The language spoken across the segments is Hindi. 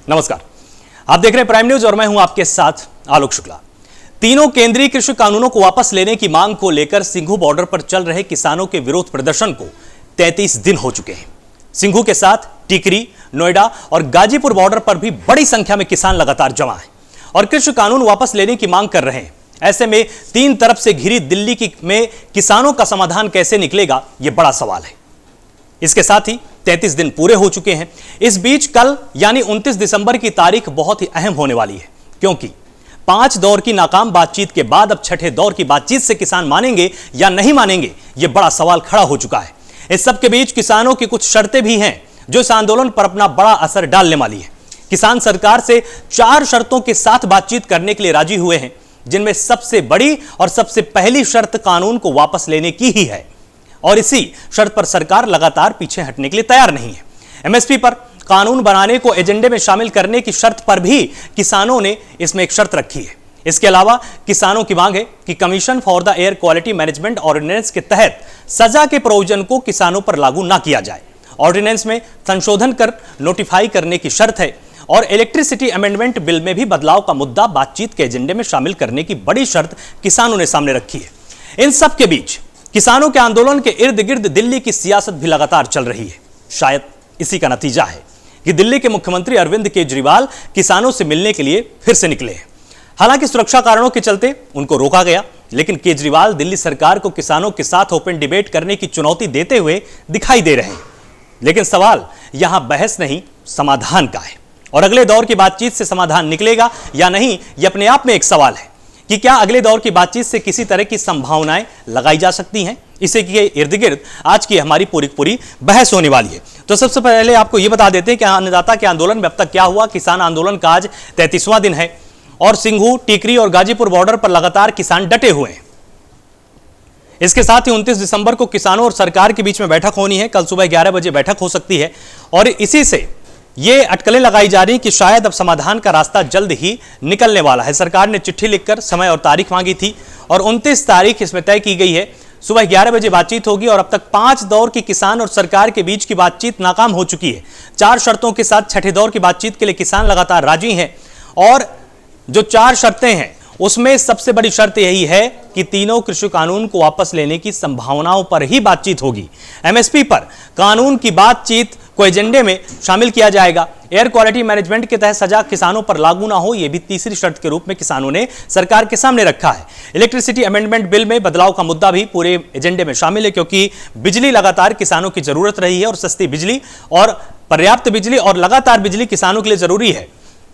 नमस्कार, आप देख रहे हैं प्राइम न्यूज और मैं हूं आपके साथ आलोक शुक्ला। तीनों केंद्रीय कृषि कानूनों को वापस लेने की मांग को लेकर सिंघू बॉर्डर पर चल रहे किसानों के विरोध प्रदर्शन को 33 दिन हो चुके हैं। सिंघू के साथ टिकरी, नोएडा और गाजीपुर बॉर्डर पर भी बड़ी संख्या में किसान लगातार जमा हैं और कृषि कानून वापस लेने की मांग कर रहे हैं। ऐसे में तीन तरफ से घिरी दिल्ली में किसानों का समाधान कैसे निकलेगा, यह बड़ा सवाल है। इसके साथ ही 33 दिन पूरे हो चुके हैं। इस बीच कल यानी 29 दिसंबर की तारीख बहुत ही अहम होने वाली है, क्योंकि 5 दौर की नाकाम बातचीत के बाद अब छठे दौर की बातचीत से किसान मानेंगे या नहीं मानेंगे, यह बड़ा सवाल खड़ा हो चुका है। इस सब के बीच किसानों की कुछ शर्तें भी हैं जो इस आंदोलन पर अपना बड़ा असर डालने वाली है। किसान सरकार से 4 शर्तों के साथ बातचीत करने के लिए राजी हुए हैं, जिनमें सबसे बड़ी और सबसे पहली शर्त कानून को वापस लेने की ही है और इसी शर्त पर सरकार लगातार पीछे हटने के लिए तैयार नहीं है। एमएसपी पर कानून बनाने को एजेंडे में शामिल करने की शर्त पर भी किसानों ने इसमें एक शर्त रखी है। इसके अलावा किसानों की मांग है कि commission for the air quality management ordinance के तहत सजा के प्रोविजन को किसानों पर लागू ना किया जाए। ऑर्डिनेंस में संशोधन कर नोटिफाई करने की शर्त है और इलेक्ट्रिसिटी अमेंडमेंट बिल में भी बदलाव का मुद्दा बातचीत के एजेंडे में शामिल करने की बड़ी शर्त किसानों ने सामने रखी है। इन सब के बीच किसानों के आंदोलन के इर्द गिर्द दिल्ली की सियासत भी लगातार चल रही है। शायद इसी का नतीजा है कि दिल्ली के मुख्यमंत्री अरविंद केजरीवाल किसानों से मिलने के लिए फिर से निकले हैं। हालांकि सुरक्षा कारणों के चलते उनको रोका गया, लेकिन केजरीवाल दिल्ली सरकार को किसानों के साथ ओपन डिबेट करने की चुनौती देते हुए दिखाई दे रहे हैं। लेकिन सवाल यहां बहस नहीं, समाधान का है और अगले दौर की बातचीत से समाधान निकलेगा या नहीं, यह अपने आप में एक सवाल है कि क्या अगले दौर की बातचीत से किसी तरह की संभावनाएं लगाई जा सकती हैं। इसी के इर्द गिर्द आज की हमारी पूरी बहस होने वाली है। तो सबसे पहले आपको यह बता देते हैं कि अन्नदाता के आंदोलन में अब तक क्या हुआ। किसान आंदोलन का आज 33वां दिन है और सिंघू, टिकरी और गाजीपुर बॉर्डर पर लगातार किसान डटे हुए हैं। इसके साथ ही 29 दिसंबर को किसानों और सरकार के बीच में बैठक होनी है। कल सुबह 11 बजे बैठक हो सकती है और इसी से ये अटकलें लगाई जा रही कि शायद अब समाधान का रास्ता जल्द ही निकलने वाला है। सरकार ने चिट्ठी लिखकर समय और तारीख मांगी थी और 29 तारीख इसमें तय की गई है। सुबह 11 बजे बातचीत होगी और अब तक 5 दौर की किसान और सरकार के बीच की बातचीत नाकाम हो चुकी है। 4 शर्तों के साथ छठे दौर की बातचीत के लिए किसान लगातार राजी हैं और जो 4 शर्तें हैं उसमें सबसे बड़ी शर्त यही है कि तीनों कृषि कानून को वापस लेने की संभावनाओं पर ही बातचीत होगी। एमएसपी पर कानून की बातचीत को एजेंडे में शामिल किया जाएगा। एयर क्वालिटी मैनेजमेंट के तहत सजा किसानों पर लागू ना हो, यह भी तीसरी शर्त के रूप में किसानों ने सरकार के सामने रखा है। इलेक्ट्रिसिटी अमेंडमेंट बिल में बदलाव का मुद्दा भी पूरे एजेंडे में शामिल है, क्योंकि बिजली लगातार किसानों की जरूरत रही है और सस्ती बिजली और पर्याप्त बिजली और लगातार बिजली किसानों के लिए जरूरी है,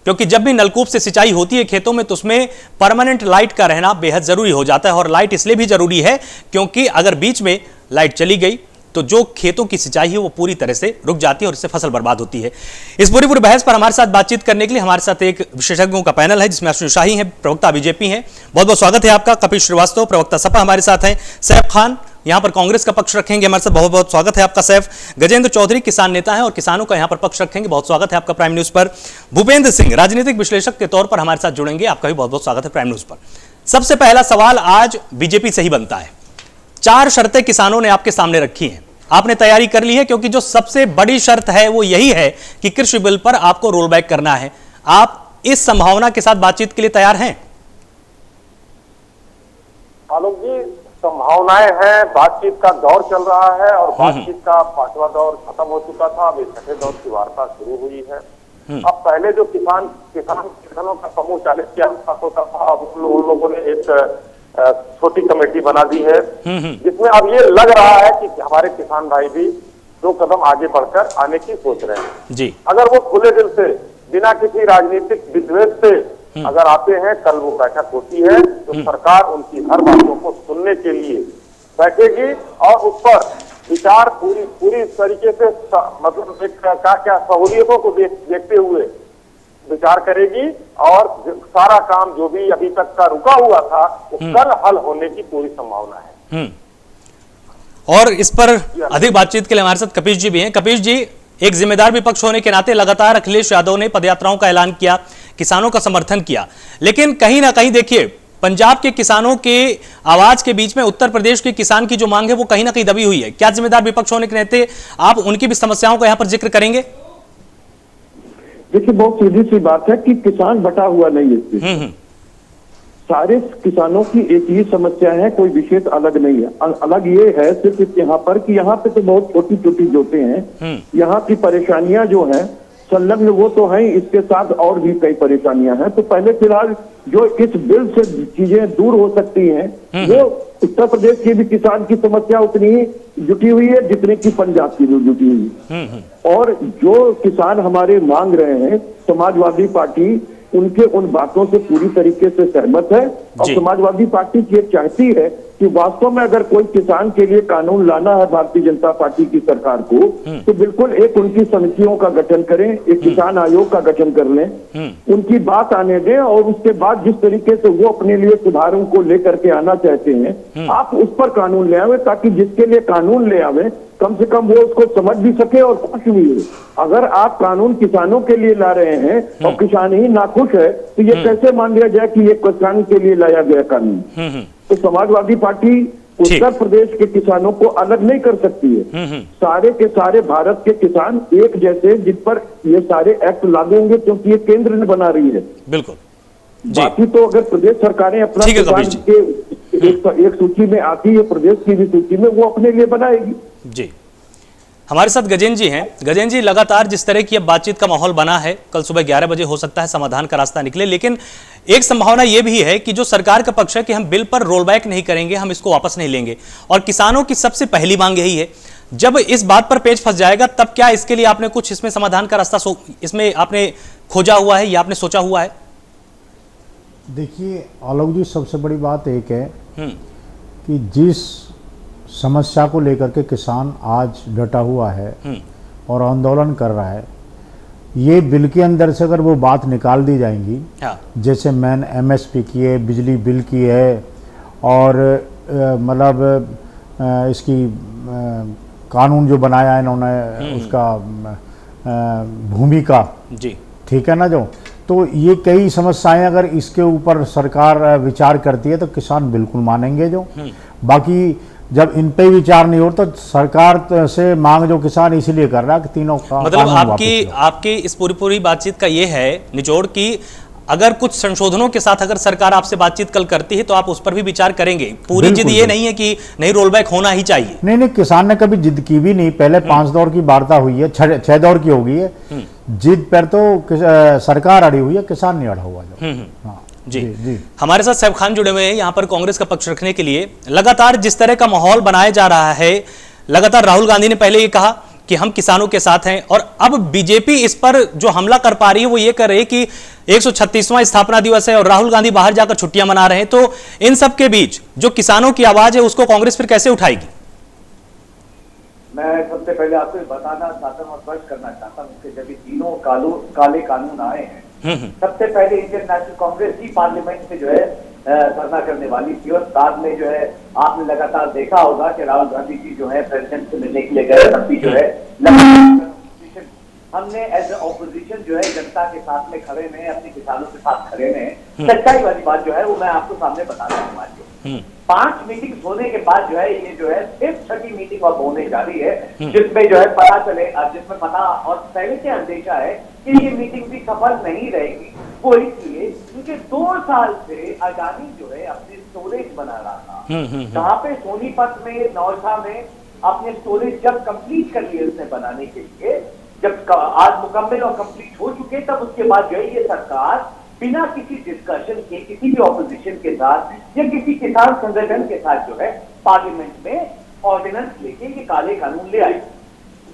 क्योंकि जब भी नलकूप से सिंचाई होती है खेतों में तो उसमें परमानेंट लाइट का रहना बेहद जरूरी हो जाता है। और लाइट इसलिए भी जरूरी है क्योंकि अगर बीच में लाइट चली गई तो जो खेतों की सिंचाई है वो पूरी तरह से रुक जाती है और इससे फसल बर्बाद होती है। इस पूरी बहस पर हमारे साथ बातचीत करने के लिए हमारे साथ एक विशेषज्ञों का पैनल है, जिसमें अश्विनी शाही है, प्रवक्ता बीजेपी हैं। बहुत बहुत स्वागत है आपका। कपिल श्रीवास्तव, प्रवक्ता सपा हमारे साथ हैं। सैफ खान यहां पर कांग्रेस का पक्ष रखेंगे, हमारे साथ बहुत बहुत स्वागत है आपका सैफ। गजेंद्र चौधरी किसान नेता हैं और किसानों का यहां पर पक्ष रखेंगे, बहुत स्वागत है आपका प्राइम न्यूज पर। भूपेंद्र सिंह राजनीतिक विश्लेषक के तौर पर हमारे साथ जुड़ेंगे, आपका भी बहुत बहुत स्वागत है प्राइम न्यूज पर। सबसे पहला सवाल आज बीजेपी से ही बनता है। 4 शर्तें किसानों ने आपके सामने रखी हैं, आपने तैयारी कर ली है, क्योंकि जो सबसे बड़ी शर्त है वो यही है कि कृषि बिल पर आपको रोल बैक करना है। आप इस संभावना के साथ बातचीत के लिए तैयार हैं? आलोक जी, संभावनाएं हैं, बातचीत का दौर चल रहा है और बातचीत का 5वां दौर खत्म हो चुका था। अब छठे दौर की वार्ता शुरू हुई है। अब पहले जो किसानों का समूह 40 के आसपास होता था, अब उन लोगों ने एक छोटी कमेटी बना दी है, जिसमें अब ये लग रहा है कि हमारे किसान भाई भी 2 कदम आगे बढ़कर आने की सोच रहे हैं जी। अगर वो खुले दिल से बिना किसी राजनीतिक विद्वेष से अगर आते हैं, कल वो बैठक होती है तो सरकार उनकी हर बातों को सुनने के लिए बैठेगी और उस पर विचार पूरी तरीके से मतलब क्या सहूलियतों को देखते हुए विचार करेगी और सारा काम जो भी अभी तक का रुका हुआ था वो कल हल होने की पूरी संभावना है। और इस पर अधिक बातचीत के लिए हमारे साथ कपिश जी भी हैं। कपिश जी, एक जिम्मेदार विपक्ष होने के नाते लगातार अखिलेश यादव ने पदयात्राओं का ऐलान किया, किसानों का समर्थन किया, लेकिन कहीं ना कहीं देखिए पंजाब के किसानों के आवाज के बीच में उत्तर प्रदेश के किसान की जो मांग है वो कहीं ना कहीं दबी हुई है। क्या जिम्मेदार विपक्ष होने के नाते आप उनकी भी समस्याओं का यहां पर जिक्र करेंगे? देखिए, बहुत सीधी सी बात है कि किसान बटा हुआ नहीं है इसमें। सारे किसानों की एक ही समस्या है, कोई विशेष अलग नहीं है। अलग ये है सिर्फ यहाँ पर कि यहाँ पे तो बहुत छोटी छोटी जोतें हैं। यहाँ की परेशानियां जो हैं संलग्न वो तो हैं, इसके साथ और भी कई परेशानियां हैं। तो पहले फिलहाल जो इस बिल से चीजें दूर हो सकती हैं, वो उत्तर प्रदेश के भी किसान की समस्या उतनी ही जुटी हुई है जितनी की पंजाब की भी जुटी हुई है। और जो किसान हमारे मांग रहे हैं, समाजवादी पार्टी उनके उन बातों से पूरी तरीके से सहमत है। और समाजवादी पार्टी ये चाहती है कि वास्तव में अगर कोई किसान के लिए कानून लाना है भारतीय जनता पार्टी की सरकार को, तो बिल्कुल एक उनकी समितियों का गठन करें, एक किसान आयोग का गठन कर लें, उनकी बात आने दें और उसके बाद जिस तरीके से वो अपने लिए सुधारों को लेकर के आना चाहते हैं, आप उस पर कानून ले आवे, ताकि जिसके लिए कानून ले आवे कम से कम वो उसको समझ भी सके और खुश भी हो। अगर आप कानून किसानों के लिए ला रहे हैं और किसान ही नाखुश है, तो ये कैसे मान लिया जाए कि ये किसान के लिए लाया गया कानून। तो समाजवादी पार्टी उत्तर प्रदेश के किसानों को अलग नहीं कर सकती है। सारे के सारे भारत के किसान एक जैसे, जिन पर ये सारे एक्ट लागू होंगे, क्योंकि ये केंद्र ने बना रही है। बिल्कुल। बाकी तो अगर प्रदेश सरकारें अपना किसान के एक सूची में आती है, प्रदेश की भी सूची में, वो अपने लिए बनाएगी। जी, हमारे साथ गजेंद्र जी हैं। गजेंद्र जी, लगातार जिस तरह की अब बातचीत का माहौल बना है, कल सुबह 11 बजे हो सकता है समाधान का रास्ता निकले, लेकिन एक संभावना यह भी है कि जो सरकार का पक्ष है कि हम बिल पर रोल बैक नहीं करेंगे, हम इसको वापस नहीं लेंगे, और किसानों की सबसे पहली मांग यही है। जब इस बात पर पेच फंस जाएगा, तब क्या इसके लिए आपने कुछ इसमें समाधान का रास्ता इसमें आपने खोजा हुआ है या आपने सोचा हुआ है? देखिए आलोक जी, सबसे बड़ी बात एक है कि जिस समस्या को लेकर के किसान आज डटा हुआ है और आंदोलन कर रहा है, ये बिल के अंदर से अगर वो बात निकाल दी जाएंगी, जैसे मैन एमएसपी की है, बिजली बिल की है, और मतलब इसकी कानून जो बनाया है इन्होंने उसका भूमि का, जी ठीक है ना, जो तो ये कई समस्याएं अगर इसके ऊपर सरकार विचार करती है तो किसान बिल्कुल मानेंगे। जो बाकी जब इन पे विचार नहीं हो तो सरकार से मांग जो किसान इसीलिए कर रहा है कि तीनों का मतलब आपकी इस पूरी बातचीत का ये है निचोड़ कि अगर कुछ संशोधनों के साथ अगर सरकार आपसे बातचीत कल करती है तो आप उस पर भी विचार करेंगे। पूरी जिद ये नहीं है कि नहीं, रोल बैक होना ही चाहिए। नहीं, किसान ने कभी जिद की भी नहीं। पहले 5 दौर की वार्ता हुई है, 6 दौर की हो गई है। जिद पर तो सरकार अड़ी हुई है, किसान नहीं अड़ा हुआ। हाँ, जी। हमारे साथ सैफ खान जुड़े हुए हैं यहाँ पर कांग्रेस का पक्ष रखने के लिए। लगातार जिस तरह का माहौल बनाया जा रहा है, लगातार राहुल गांधी ने पहले ये कहा कि हम किसानों के साथ हैं, और अब बीजेपी इस पर जो हमला कर पा रही है वो ये कर रही है कि 136वां स्थापना दिवस है और राहुल गांधी बाहर जाकर छुट्टियां मना रहे हैं। तो इन सब के बीच जो किसानों की आवाज है उसको कांग्रेस फिर कैसे उठाएगी? मैं सबसे पहले आपको बताना चाहता हूँ और स्पष्ट करना चाहता हूँ कि जब ये तीनों काले कानून आए हैं, सबसे पहले इंडियन नेशनल कांग्रेस ही पार्लियामेंट में जो है धरना करने वाली थी। और बाद में जो है आपने लगातार देखा होगा कि राहुल गांधी जी जो है प्रेसिडेंट से मिलने के लिए गए, तब भी जो है हमने एज ए ऑपोजिशन जो है जनता के साथ में खड़े में, अपने किसानों के साथ खड़े में। सच्चाई वाली बात जो है वो मैं आपको सामने बता रहा हूँ। 5 मीटिंग होने के बाद जो है ये जो है सिर्फ 6ठी मीटिंग अब होने जा रही है, जिसमें जो है पता चले, जिसमें पता और पहले से अंदेशा है कि ये मीटिंग भी सफल नहीं रहेगी। वो इसलिए क्योंकि 2 साल से अडानी जो है अपने स्टोरेज बना रहा था, जहाँ पे सोनीपत में, नौशा में अपने स्टोरेज जब कंप्लीट कर लिए उसने बनाने के लिए, जब आज मुकम्मल और कंप्लीट हो चुके, तब उसके बाद जो है ये सरकार बिना किसी डिस्कशन के, किसी भी ऑपोजिशन के साथ या किसी किसान संगठन के साथ जो है पार्लियामेंट में ऑर्डिनेंस लेके ये काले कानून ले आई,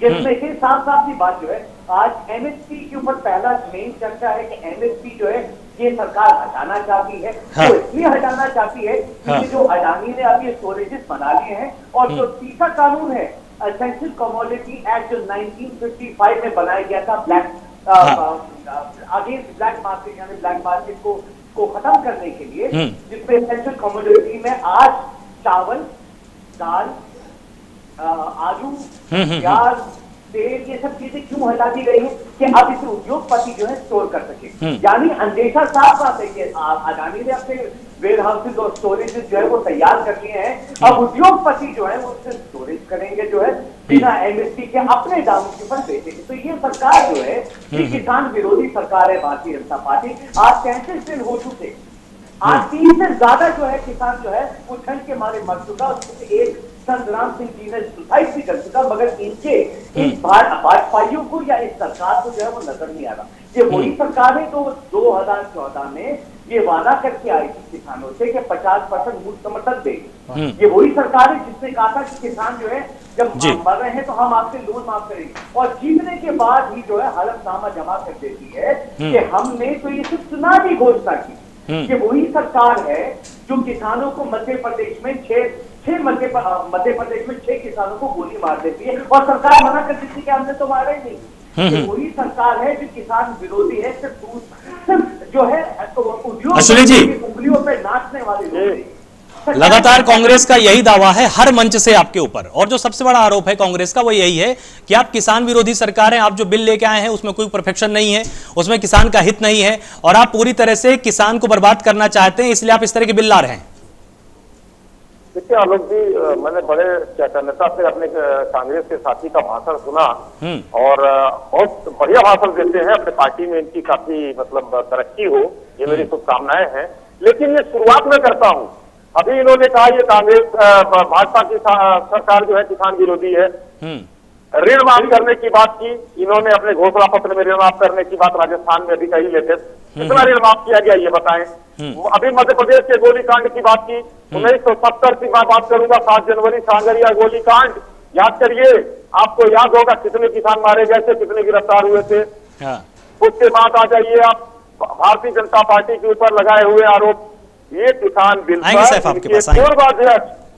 जिसमें से साफ साफ की बात जो है आज एमएसपी के ऊपर पहला मेन चर्चा है कि एमएसपी जो है ये सरकार हटाना चाहती है। तो इसलिए हटाना चाहती है क्योंकि जो अडानी ने अभी स्टोरेजेस बना लिए हैं, और जो तीसरा कानून है एसेंशियल कमोडिटी एक्ट जो 1955 में बनाया गया था, ब्लैक अगेंस्ट ब्लैक मार्केट, यानी ब्लैक मार्केट को खत्म करने के लिए, जिसमें एसेंशियल कमोडिटी में आज चावल, दाल, आलू, प्याज, तेल, ये सब चीजें क्यों हटा दी गई है कि अब इसे उद्योगपति जो है स्टोर कर सके। यानी अंदेशा साफ साफ है कि अडानी ने अपने वेयर हाउसेज और स्टोरेज जो है वो तैयार कर लिए हैं, अब उद्योगपति जो है वो उससे स्टोरेज करेंगे जो है बिना एमएसपी के अपने दामों के ऊपर बेचेंगे। तो ये सरकार जो है, ये किसान विरोधी सरकार है भारतीय जनता पार्टी। आज 33 दिन हो चुके, आज 30 से ज्यादा जो है किसान जो है वो ठंड के मारे मर चुका। उसमें एक संग्राम सिंह जी ने सुसाइड भी कर चुका, मगर इनके इस भाजपाइयों को या इस सरकार को जो है वो नजर नहीं आ रहा। ये वही सरकार है तो 2014 में ये वादा करके आई थी किसानों से कि 50% मूल समर्थन देगी। ये वही सरकार है जिसने कहा था कि किसान जो है जब मर रहे हैं तो हम आपसे लोन माफ करेंगे, और जीतने के बाद ही जो है हलफनामा जमा कर देती है कि हमने तो ये सिर्फ चुनावी घोषणा की। ये वही सरकार है जो किसानों को मध्य प्रदेश में मध्य प्रदेश में 6 किसानों को गोली मार देती है और सरकार मना कर देती है कि हमने तो मारा ही नहीं। ये वही सरकार है जो किसान विरोधी है, सिर्फ जो है अश्विनी जी, उंगलियों पे नाचने वाले लोग। लगातार कांग्रेस का यही दावा है हर मंच से आपके ऊपर, और जो सबसे बड़ा आरोप है कांग्रेस का वो यही है कि आप किसान विरोधी सरकार हैं। आप जो बिल लेके आए हैं उसमें कोई परफेक्शन नहीं है, उसमें किसान का हित नहीं है, और आप पूरी तरह से किसान को बर्बाद करना चाहते हैं, इसलिए आप इस तरह के बिल ला रहे हैं। देखिए आलोक जी, मैंने बड़े चैतन्यता से अपने कांग्रेस के साथी का भाषण सुना और बहुत बढ़िया भाषण देते हैं। अपने पार्टी में इनकी काफी मतलब तरक्की हो, ये मेरी शुभकामनाएं हैं। लेकिन ये शुरुआत में करता हूँ, अभी इन्होंने कहा ये कांग्रेस भाजपा की सरकार जो है किसान विरोधी है। ऋण माफ करने की बात की इन्होंने, अपने घोषणा पत्र में ऋण माफ करने की बात राजस्थान में अभी कही लेते। कितना ऋण माफ किया गया ये बताएं। अभी मध्य प्रदेश के गोलीकांड की बात की, 1970 की बात करूंगा, 7 जनवरी सांगरिया गोलीकांड याद करिए। आपको याद होगा कितने किसान मारे गए थे, कितने गिरफ्तार हुए थे। उसके बाद आ जाइए आप भारतीय जनता पार्टी के ऊपर लगाए हुए आरोप। ये किसान बिल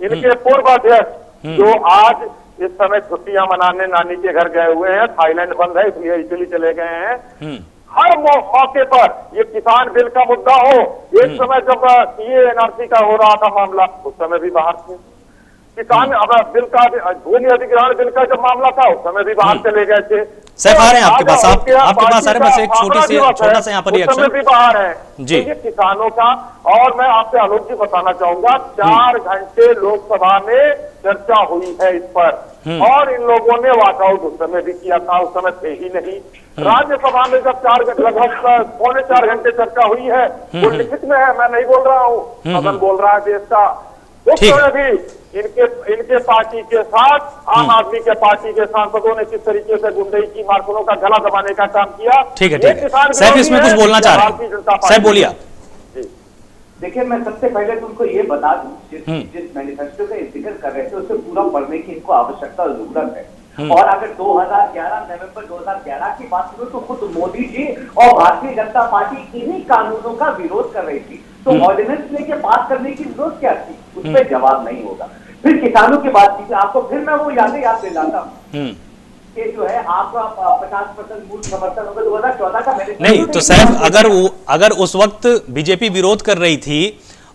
इनके पूर्वाध्यक्ष जो आज इस समय छुट्टियां मनाने नानी के घर गए हुए हैं, थाईलैंड बंद है इसलिए इटली चले गए हैं। हर मौके पर ये किसान बिल का मुद्दा हो, एक समय जब सीए एनआरसी का हो रहा था मामला उस समय भी बाहर थे किसान। अब बिल का भूमि अधिग्रहण बिल का जब मामला था उस समय भी बाहर चले गए थे। सैफ आ रहे हैं आपके पास, आपके पास आ रहे हैं, बस एक छोटा सा यहाँ पर रिएक्शन भी बाहर है जी ये किसानों का। और मैं आपसे आलोक जी बताना चाहूंगा, 4 घंटे लोकसभा में चर्चा हुई है इस पर, और इन लोगों ने वॉकआउट उस समय भी किया था, उस समय थे ही नहीं। राज्यसभा में जब लगभग 3.25 घंटे चर्चा हुई है, वो लिखित में है, मैं नहीं बोल रहा हूँ, सदन बोल रहा है देश का। उस समय भी इनके पार्टी के साथ आम आदमी के पार्टी के सांसदों ने किस तरीके से गुंडई की मार्शलों का गला दबाने का काम किया। ठीक है सैफ, इसमें कुछ बोलना चाह रहे हैं, सैफ बोलिए। देखिए मैं सबसे पहले तुमको ये बता दूं, जिस मैनिफेस्टो का जिक्र कर रहे थे उसे पूरा पढ़ने की इनको आवश्यकता और जरूरत है। और अगर 2011 नवंबर 2011 की बात करूं तो खुद मोदी जी और भारतीय जनता पार्टी इन्हीं कानूनों का विरोध कर रही थी, तो ऑर्डिनेंस लेके पास करने की जरूरत क्या थी, उस पर जवाब नहीं होगा। फिर किसानों की बात की, आपको फिर मैं वो याद दिलाता हूँ कि जो है आपका 50% मूल समर्थन होगा 2014 का। नहीं तो सैफ, अगर उस वक्त बीजेपी विरोध कर रही थी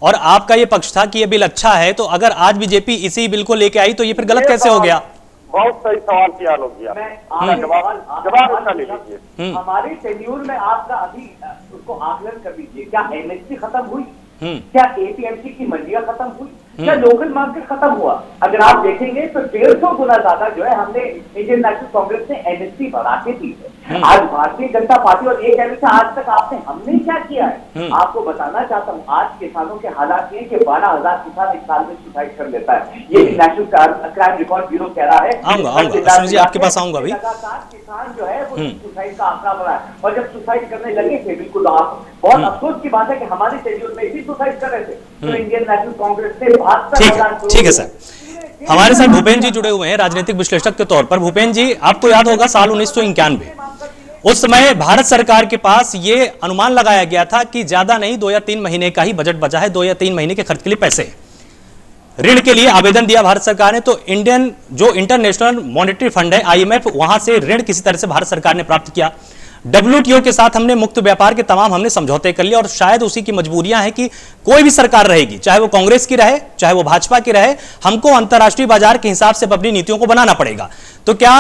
और आपका ये पक्ष था कि ये बिल अच्छा है, तो अगर आज बीजेपी इसी बिल को लेके आई तो ये फिर गलत कैसे हो गया? बहुत सही सवाल किया लोग। जवाब ले लीजिए। हमारे शेड्यूल में आपका अभी उसको आकलन कर लीजिए, क्या एमएसपी खत्म हुई, क्या एपीएमसी की मंडियां खत्म हुई, क्या लोकल मार्केट खत्म हुआ? अगर आप देखेंगे तो 150 गुना ज्यादा जो है हमने इंडियन नेशनल कांग्रेस ने एमएसपी बढ़ा के दी है। आज भारतीय जनता पार्टी और ये कहने से आज तक हमने क्या किया है, आपको बताना चाहता हूँ। आज किसानों के हालात ये कि 12,000 किसान एक साल में सुसाइड कर लेता है, ये नेशनल क्राइम रिकॉर्ड ब्यूरो कह रहा है। आपके पास आऊंगा अभी। लगातार किसान जो है वो सुसाइड का आंकड़ा बढ़ा है, और जब सुसाइड करने लगे थे, बिल्कुल आप बहुत अफसोस की बात है कि हमारे शेड्यूल में भी सुसाइड कर रहे थे, तो इंडियन नेशनल कांग्रेस ने ठीक है सर, हमारे साथ भूपेन जी जुड़े हुए हैं राजनीतिक विश्लेषक के तौर पर। भूपेन जी, आपको याद होगा साल 1991 उस समय भारत सरकार के पास ये अनुमान लगाया गया था कि ज्यादा नहीं 2 या 3 महीने का ही बजट बचा है, 2 या 3 महीने के खर्च के लिए पैसे ऋण के लिए आवेदन दिया भारत सरकार ने, तो इंटरनेशनल मॉनेटरी फंड है IMF, वहां से ऋण किसी तरह से भारत सरकार ने प्राप्त किया। WTO के साथ हमने मुक्त व्यापार के तमाम हमने समझौते कर लिए, और शायद उसी की मजबूरियां हैं कि कोई भी सरकार रहेगी, चाहे वो कांग्रेस की रहे चाहे वो भाजपा की रहे, हमको अंतर्राष्ट्रीय बाजार के हिसाब से अपनी नीतियों को बनाना पड़ेगा। तो क्या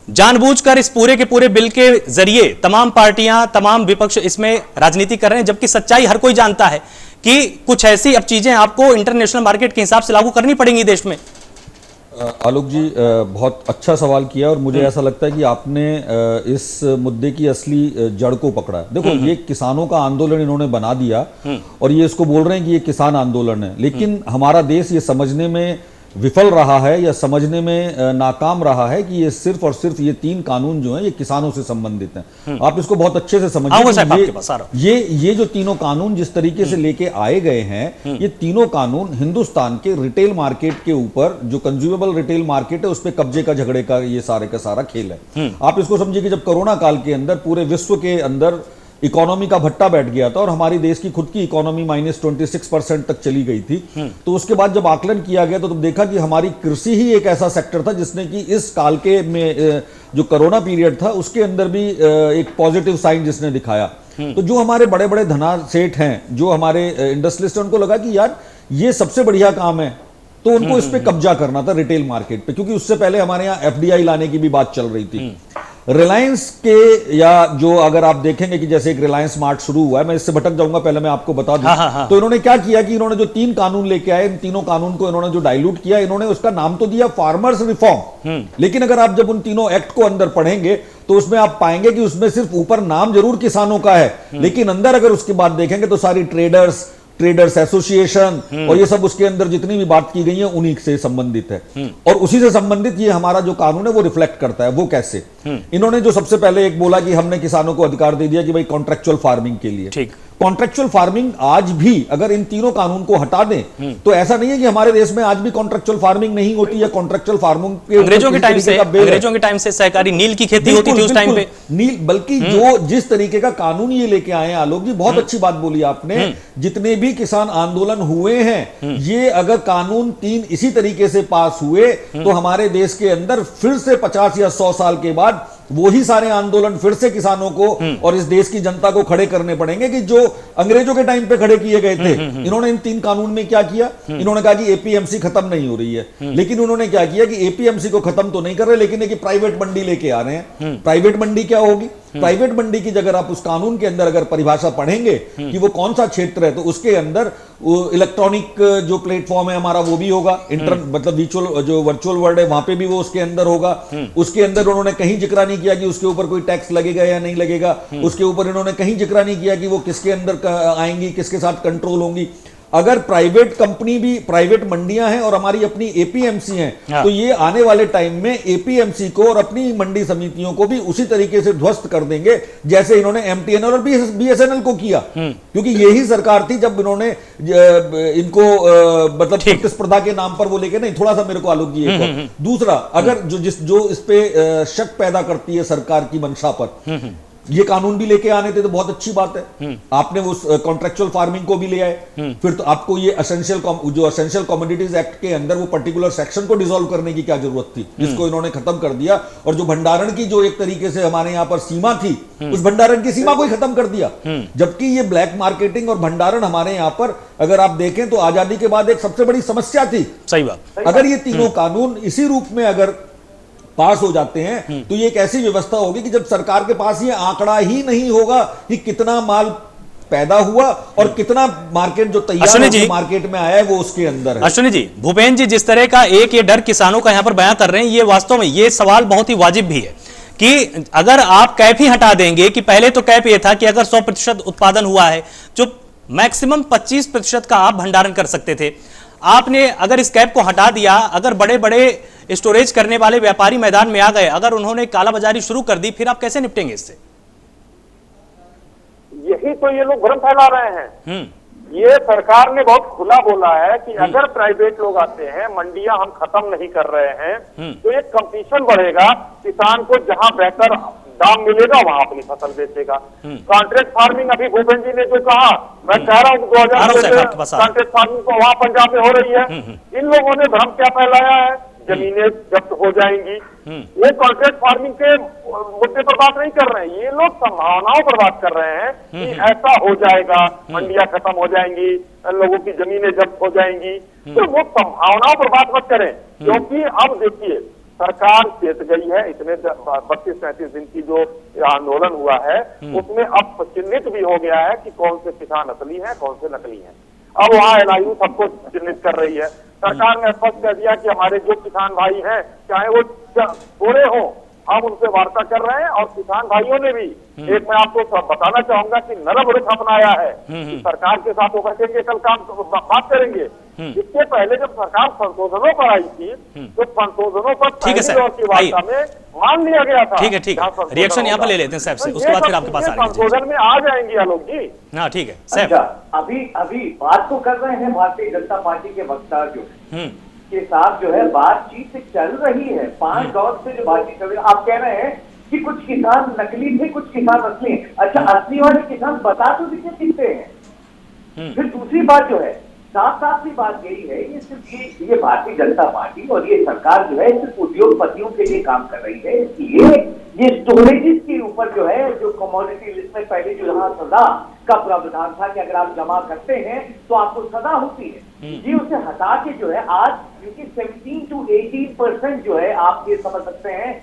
जानबूझकर इस पूरे के पूरे बिल के जरिए तमाम पार्टियां, तमाम विपक्ष इसमें राजनीति कर रहे हैं, जबकि सच्चाई हर कोई जानता है कि कुछ ऐसी अब चीजें आपको इंटरनेशनल मार्केट के हिसाब से लागू करनी पड़ेंगी देश में? आलोक जी, बहुत अच्छा सवाल किया और मुझे ऐसा लगता है कि आपने इस मुद्दे की असली जड़ को पकड़ा है। देखो, ये किसानों का आंदोलन इन्होंने बना दिया और ये इसको बोल रहे हैं कि ये किसान आंदोलन है, लेकिन हमारा देश ये समझने में विफल रहा है या समझने में नाकाम रहा है कि ये सिर्फ और सिर्फ ये 3 कानून जो हैं ये किसानों से संबंधित हैं। आप इसको बहुत अच्छे से समझिए। ये जो तीनों कानून जिस तरीके से लेके आए गए हैं, ये तीनों कानून हिंदुस्तान के रिटेल मार्केट के ऊपर, जो कंज्यूमेबल रिटेल मार्केट है, उस पर कब्जे का झगड़े का ये सारे का सारा खेल है। आप इसको समझिए कि जब कोरोना काल के अंदर पूरे विश्व के अंदर इकोनॉमी का भट्टा बैठ गया था और हमारी देश की खुद की इकोनॉमी -26% तक चली गई थी, तो उसके बाद जब आकलन किया गया तो तुम देखा कि हमारी कृषि ही एक ऐसा सेक्टर था जिसने कि इस काल के में जो कोरोना पीरियड था उसके अंदर भी एक पॉजिटिव साइन जिसने दिखाया। तो जो हमारे बड़े बड़े धना सेठ हैं, जो हमारे इंडस्ट्रियलिस्ट, उनको लगा कि यार ये सबसे बढ़िया काम है, तो उनको इस पे कब्जा करना था रिटेल मार्केट पे, क्योंकि उससे पहले हमारे यहाँ FDI लाने की भी बात चल रही थी। रिलायंस के, या जो अगर आप देखेंगे कि जैसे एक रिलायंस स्मार्ट शुरू हुआ है, मैं इससे भटक जाऊंगा, पहले मैं आपको बता दूं। तो इन्होंने क्या किया कि इन्होंने जो 3 कानून लेके आए, इन तीनों कानून को इन्होंने जो डाइल्यूट किया, इन्होंने उसका नाम तो दिया फार्मर्स रिफॉर्म, लेकिन अगर आप जब उन तीनों एक्ट को अंदर पढ़ेंगे तो उसमें आप पाएंगे कि उसमें सिर्फ ऊपर नाम जरूर किसानों का है, लेकिन अंदर अगर उसके बाद देखेंगे तो सारी ट्रेडर्स एसोसिएशन और ये सब उसके अंदर जितनी भी बात की गई है उन्हीं से संबंधित है। और उसी से संबंधित ये हमारा जो कानून है वो रिफ्लेक्ट करता है। वो कैसे? इन्होंने जो सबसे पहले एक बोला कि हमने किसानों को अधिकार दे दिया कि भाई कॉन्ट्रेक्चुअल फार्मिंग के लिए। ठीक, कॉन्ट्रेक्चुअल फार्मिंग आज भी अगर इन तीनों कानून को हटा दें तो ऐसा नहीं है कि हमारे देश में आज भी कॉन्ट्रेक्चुअल फार्मिंग नहीं होती है। कॉन्ट्रेक्चुअल फार्मिंग के अंग्रेजों के टाइम से सहकारी नील की खेती होती थी उस टाइम पे। नील, बल्कि जो जिस तरीके का कानून ये लेके आए हैं आलोक जी, बहुत अच्छी बात बोली आपने। जितने भी किसान आंदोलन हुए हैं, ये अगर कानून 3 इसी तरीके से पास हुए तो हमारे देश के अंदर फिर से 50 या 100 साल के बाद वही सारे आंदोलन फिर से किसानों को और इस देश की जनता को खड़े करने पड़ेंगे कि जो अंग्रेजों के टाइम पे खड़े किए गए थे। इन्होंने इन 3 कानून में क्या किया? इन्होंने कहा कि एपीएमसी खत्म नहीं हो रही है, लेकिन उन्होंने क्या किया कि एपीएमसी को खत्म तो नहीं कर रहे, लेकिन एक प्राइवेट मंडी लेके आ रहे हैं। प्राइवेट मंडी क्या होगी? प्राइवेट मंडी की जगह आप उस कानून के अंदर अगर परिभाषा पढ़ेंगे कि वो कौन सा क्षेत्र है, तो उसके अंदर इलेक्ट्रॉनिक जो प्लेटफॉर्म है हमारा वो भी होगा, मतलब वर्चुअल वर्ल्ड है वहां पे भी वो उसके अंदर होगा। उसके अंदर उन्होंने कहीं जिक्र नहीं किया कि उसके ऊपर कोई टैक्स लगेगा या नहीं लगेगा। उसके ऊपर इन्होंने कहीं जिक्र नहीं किया कि वो किसके अंदर आएंगी, किसके साथ कंट्रोल होंगी। अगर प्राइवेट कंपनी भी, प्राइवेट मंडियां हैं और हमारी अपनी एपीएमसी हैं, तो ये आने वाले टाइम में एपीएमसी को और अपनी मंडी समितियों को भी उसी तरीके से ध्वस्त कर देंगे जैसे इन्होंने एमटीएनएल और बीएसएनएल को किया। क्योंकि यही सरकार थी जब इन्होंने इनको मतलब प्रतिस्पर्धा के नाम पर वो लेके, नहीं थोड़ा सा मेरे को आलोक जी दूसरा, अगर जो इस पे शक पैदा करती है सरकार की मंशा पर, ये कानून भी लेके आने थे तो बहुत अच्छी बात है। आपने वो कॉन्ट्रेक्चुअल फार्मिंग को भी ले आए, फिर तो आपको ये एसेंशियल कमोडिटीज एक्ट के अंदर वो पर्टिकुलर सेक्शन को डिसॉल्व करने की क्या जरूरत थी, जिसको इन्होंने खत्म कर दिया। और जो भंडारण की जो एक तरीके से हमारे यहाँ पर सीमा थी, उस भंडारण की सीमा को ही खत्म कर दिया। जबकि ये ब्लैक मार्केटिंग और भंडारण हमारे यहाँ पर अगर आप देखें तो आजादी के बाद एक सबसे बड़ी समस्या थी। सही बात। अगर ये तीनों कानून इसी रूप में अगर पास हो जाते हैं तो ये एक ऐसी व्यवस्था होगी कि जब सरकार के पास ये आंकड़ा ही नहीं होगा कि कितना माल पैदा हुआ और कितना मार्केट जो तैयार मार्केट में आया है वो उसके अंदर है। अश्विनी जी, भूपेन जी जिस तरह का एक ये डर किसानों का यहां पर बयां कर रहे हैं, ये वास्तव में ये सवाल बहुत ही वाजिब भी है कि अगर आप कैप ही हटा देंगे, कि पहले तो कैप ये था कि अगर 100% उत्पादन हुआ है, जो मैक्सिमम 25% का आप भंडारण कर सकते थे, आपने अगर इस कैप को हटा दिया, अगर बड़े बड़े स्टोरेज करने वाले व्यापारी मैदान में आ गए, अगर उन्होंने कालाबाजारी शुरू कर दी, फिर आप कैसे निपटेंगे इससे? यही तो ये लोग भ्रम फैला रहे हैं। ये सरकार ने बहुत खुला बोला है कि अगर प्राइवेट लोग आते हैं, मंडियां हम खत्म नहीं कर रहे हैं, तो एक कंपटीशन बढ़ेगा, किसान को जहां बेहतर दाम मिलेगा वहां अपनी फसल बेचेगा। कॉन्ट्रैक्ट फार्मिंग अभी भूपेन जी ने जो कहा, मैं कह रहा हूँ 2000 कॉन्ट्रैक्ट फार्मिंग तो वहां पंजाब में हो रही है। इन लोगों ने भ्रम क्या फैलाया है, जमीनें जब्त हो जाएंगी। ये कॉन्ट्रैक्ट फार्मिंग के मुद्दे पर बात नहीं कर रहे हैं, ये लोग संभावनाओं पर बात कर रहे हैं कि ऐसा हो जाएगा, मंडियां खत्म हो जाएंगी, लोगों की जमीनें जब्त हो जाएंगी। तो वो संभावनाओं पर बात मत करें, क्योंकि अब देखिए सरकार चेत गई है। इतने 32-33 दिन की जो आंदोलन हुआ है उसमें अब चिन्हित भी हो गया है कि कौन से किसान असली हैं, कौन से नकली हैं। अब वहाँ एनआईयू सबको चिन्हित कर रही है। सरकार ने स्पष्ट कह दिया कि हमारे जो किसान भाई हैं, चाहे वो थोड़े हों, हम उनसे वार्ता कर रहे हैं। और किसान भाइयों ने भी एक, मैं आपको बताना चाहूंगा कि नरम रुख अपनाया है कि सरकार के साथ वो बैठेंगे, कल काम बात करेंगे। इससे पहले जब सरकार संशोधनों पर आई थी तो संशोधनों पर ठीक है पहली दौर की वार्ता में मान लिया गया था। ठीक है रिएक्शन यहाँ पर ले लेते हैं साहब से, उसके बाद फिर आपके पास आ संशोधन में आ जाएंगे आलोक जी। हाँ ठीक है साहब। अच्छा, अभी बात तो कर रहे हैं भारतीय जनता पार्टी के वक्ता जो के साथ जो है बातचीत चल रही है 5 दौर से जो बातचीत चल रही है। आप कह रहे हैं कि कुछ किसान नकली थे, कुछ किसान असली हैं। अच्छा, असली वाले किसान बता तो दीजिए कितने हैं। फिर दूसरी बात जो है, साफ साफ सी बात यही है, ये सिर्फ ये भारतीय जनता पार्टी और ये सरकार जो है सिर्फ उद्योगपतियों के लिए काम कर रही है। इसलिए ये स्टोरेजेस के ऊपर जो है, जो कमोडिटी लिस्ट में पहले जो रहा सजा का प्रावधान था कि अगर आप जमा करते हैं तो आपको सजा होती है, ये उसे हटा के जो है आज क्योंकि 17 to 18% जो है आप ये समझ सकते हैं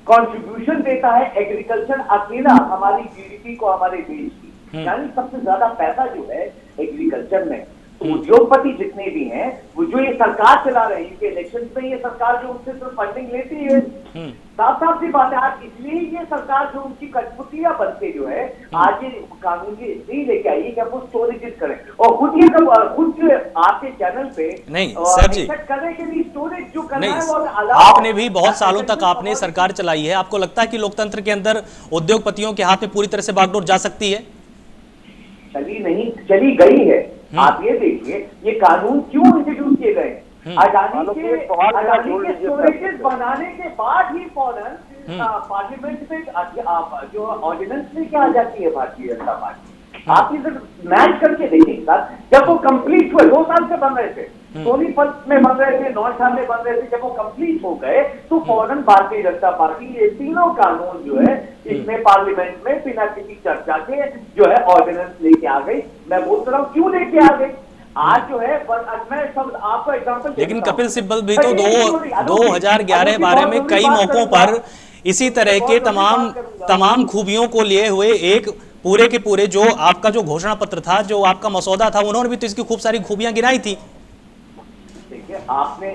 कंट्रीब्यूशन देता है एग्रीकल्चर अकेला हमारी जीडीपी को, हमारे देश की। यानी सबसे ज्यादा पैसा जो है एग्रीकल्चर में। तो उद्योगपति जितने भी हैं वो जो ये सरकार चला रही है, इलेक्शन में ये सरकार जो उनसे सिर्फ फंडिंग लेती है, साफ साफ सी बात है। आज इसलिए ये सरकार जो उनकी कठपुतलियां बनते जो है आज ये कानून की इसलिए लेके आई कि वो स्टोरेज करें और खुद ये खुद जो आपके चैनल पे नहीं सर जी करने के लिए स्टोरेज जो करना नहीं, है वो आपने भी बहुत सालों तक आपने सरकार चलाई है। आपको लगता है कि लोकतंत्र के अंदर उद्योगपतियों के हाथ में पूरी तरह से बागडोर जा सकती है? चली गई है। आप ये देखिए ये कानून क्यों इंट्रोड्यूस किए गए। अडानी के स्टोरेजेस बनाने के बाद ही फौरन पार्लियामेंट में जो ऑर्डिनेंस लेके आ जाती है भारतीय जनता पार्टी। आप इसे मैच करके देखिए सर, जब वो कंप्लीट हुए 2 साल से बन रहे थे, सोनीपत में बन रहे थे, नौशा में बन रहे थे, जब वो कंप्लीट हो गए तो फौरन भारतीय जनता पार्टी ये तीनों कानून जो है इसमें पार्लियामेंट में बिना किसी चर्चा के जो है ऑर्डिनेंस लेके आ गई। मैं बोल रहा हूँ क्यों लेके आ गई। आज जो है मैं सब आपको एग्जांपल, लेकिन कपिल सिब्बल भी तो 2011-12 में कई मौकों पर इसी तरह के तमाम खूबियों को लिए हुए एक पूरे के पूरे जो आपका जो घोषणा पत्र था, जो आपका मसौदा था, उन्होंने भी तो इसकी खूब सारी खूबियां गिनाई थी। आपने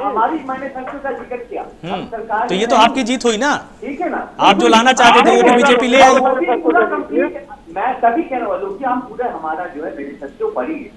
हमारी मैन्युफैक्चर का जिक्र किया, सरकार तो ये तो आपकी जीत हुई ना। ठीक है ना, आप जो लाना चाहते थे वो भी बीजेपी ले आई। मैं तभी कहने वाला हूँ कि आप पूरा हमारा जो है मैन्युफैक्चर पढ़िए,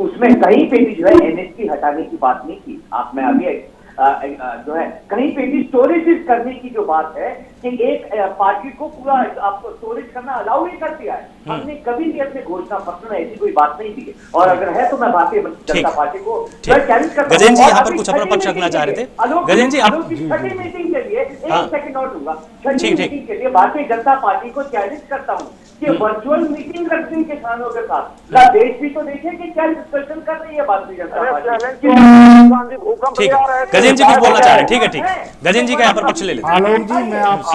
उसमें कहीं पे भी जो है एनएसपी हटाने की बात नहीं की। आप मैं अभी जो है कहीं पे भी स्टोरेज करने की जो बात है कि एक पार्टी को पूरा आपको स्टोरेज करना अलाउ नहीं कर दिया है। हमने कभी भी अपने घोषणा पत्र में ऐसी कोई बात नहीं दी है और अगर है तो मैं भारतीय जनता पार्टी को चैलेंज करता हूं। गजेंद्र जी यहाँ पर कुछ अपना पक्ष रखना चाह रहे थे। गजेंद्र जी आप छठी मीटिंग के लिए एक सेकंड और दूंगा, छठी मीटिंग के लिए भारतीय जनता पार्टी को चैलेंज करता हूँ कि वर्चुअल मीटिंग रखती है किसानों के साथ। देश भी तो देखे कि क्या डिस्कशन कर रही है भारतीय जनता पार्टी। ठीक है, गजेंद्र जी कुछ बोलना चाह रहे हैं। ठीक है गजेंद्र जी का यहाँ पर पक्ष ले लेते हैं। आलोक जी मैं आपसे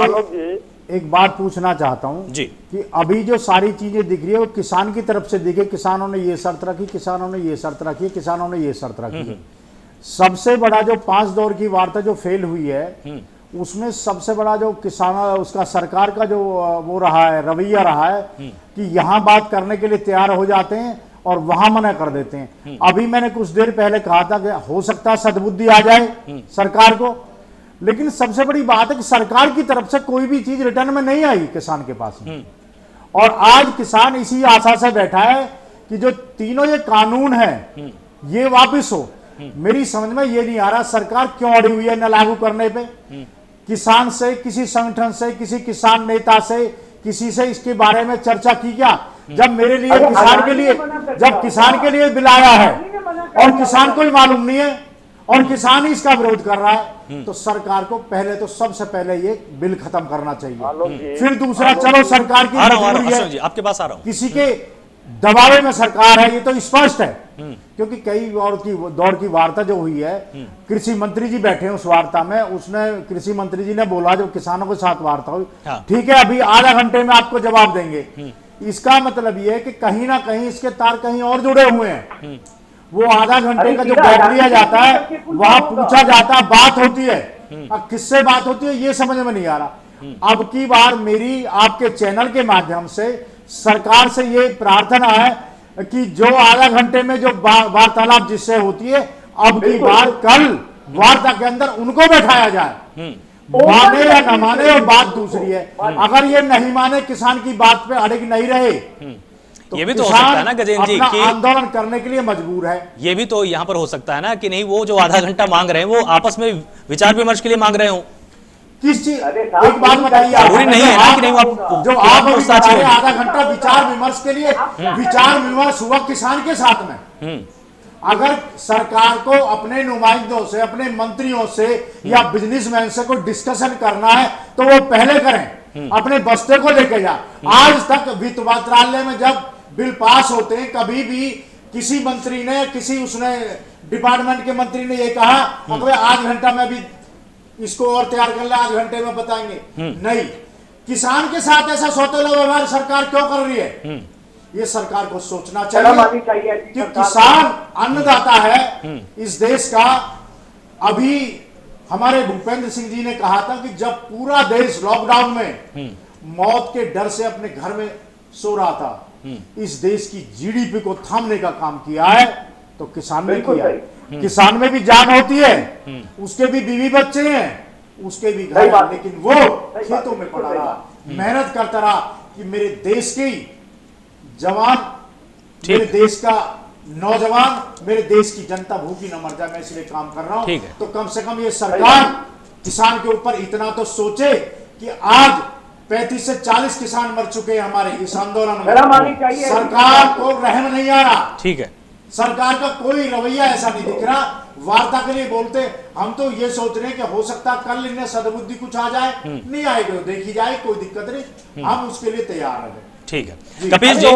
एक बात पूछना चाहता हूँ जी कि अभी जो सारी चीजें दिख रही है वो किसान की तरफ से दिखे, किसानों ने ये शर्त रखी, किसानों ने ये शर्त रखी, किसानों ने ये शर्त रखी है। सबसे बड़ा जो 5 दौर की वार्ता जो फेल हुई है उसमें सबसे बड़ा जो किसान उसका सरकार का जो वो रहा है रवैया रहा है कि यहाँ बात करने के लिए तैयार हो जाते हैं और वहां मना कर देते हैं। अभी मैंने कुछ देर पहले कहा था कि हो सकता है सद्बुद्धि आ जाए सरकार को, लेकिन सबसे बड़ी बात है कि सरकार की तरफ से कोई भी चीज रिटर्न में नहीं आई किसान के पास में। और आज किसान इसी आशा से बैठा है कि जो तीनों ये कानून है ये वापस हो। मेरी समझ में ये नहीं आ रहा सरकार क्यों अड़ी हुई है न लागू करने पे। किसान से, किसी संगठन से, किसी किसान नेता से, किसी से इसके बारे में चर्चा की क्या? जब मेरे लिए किसान के लिए बिल आया है और किसान को ही मालूम नहीं है और किसान ही इसका विरोध कर रहा है, तो सरकार को पहले तो सबसे पहले ये बिल खत्म करना चाहिए। फिर दूसरा, चलो सरकार की मजबूरी है, आपके पास आ रहा हूं, किसी के दबावे में सरकार है, ये तो स्पष्ट है। क्योंकि कई दौर की वार्ता जो हुई है, कृषि मंत्री जी बैठे हैं उस वार्ता में, उसने कृषि मंत्री जी ने बोला जब किसानों के साथ वार्ता हुई, ठीक है अभी आधा घंटे में आपको जवाब देंगे। इसका मतलब ये है कि कहीं ना कहीं इसके तार कहीं और जुड़े हुए हैं। वो आधा घंटे का जो गैप लिया जाता है वहां पूछा जाता है, बात होती है, अब किससे बात होती है ये समझ में नहीं आ रहा। अब की बार मेरी आपके चैनल के माध्यम से सरकार से ये प्रार्थना है कि जो आधा घंटे में जो वार्तालाप जिससे होती है, अब की बार कल वार्ता के अंदर उनको बैठाया जाए। माने या न माने वो बात दूसरी है, अगर ये नहीं माने, किसान की बात पे अड़िग नहीं रहे, तो ये भी तो हो सकता है ना गजेंद्र जी अपना कि आंदोलन करने के लिए मजबूर है। ये भी तो यहाँ पर हो सकता है ना कि नहीं, वो जो आधा घंटा मांग रहे हैं वो आपस में विचार विमर्श के लिए मांग रहे हो। किस चीज, अरे एक बात बताइए, जरूरी नहीं है ना कि नहीं, आप जो आप अभी बता रहे हैं आधा घंटा विचार विमर्श के लिए, विचार विमर्श हुआ किसान के साथ में। अगर सरकार को अपने नुमाइंदों से, अपने मंत्रियों से या बिजनेसमैन से कोई डिस्कशन करना है तो वो पहले करें, अपने बस्ते को लेके जा। आज तक वित्त मंत्रालय में जब बिल पास होते हैं, कभी भी किसी मंत्री ने, किसी उसने डिपार्टमेंट के मंत्री ने ये कहा अगर आध घंटा में भी इसको और तैयार कर ले, आध घंटे में बताएंगे, नहीं। किसान के साथ ऐसा सौतेला व्यवहार सरकार क्यों कर रही है? ये सरकार को सोचना चाहिए कि किसान अन्नदाता है इस देश का। अभी हमारे भूपेंद्र सिंह जी ने कहा था कि जब पूरा देश लॉकडाउन में मौत के डर से अपने घर में सो रहा था, इस देश की जीडीपी को थामने का काम किया है तो किसान ने किया है। किसान में भी जान होती है, उसके भी बीवी बच्चे हैं, उसके भी घर हैं, लेकिन वो खेतों में पड़ा रहा, मेहनत करता रहा कि मेरे देश के जवान, मेरे देश का नौजवान, मेरे देश की जनता भूखी न मर जाए, मैं इसलिए काम कर रहा हूं। तो कम से कम ये सरकार किसान के ऊपर इतना तो सोचे कि आज 35 से 40 किसान मर चुके हैं हमारे इस आंदोलन में। सरकार को रहम नहीं आ रहा। ठीक है, सरकार का कोई रवैया ऐसा नहीं दिख रहा। वार्ता के लिए बोलते, हम तो ये सोच रहे हैं कि हो सकता है कल इन्हें सद्बुद्धि कुछ आ जाए, नहीं आएगा देखी जाए, कोई दिक्कत नहीं, हम उसके लिए तैयार हैं। ठीक है कपिल जी,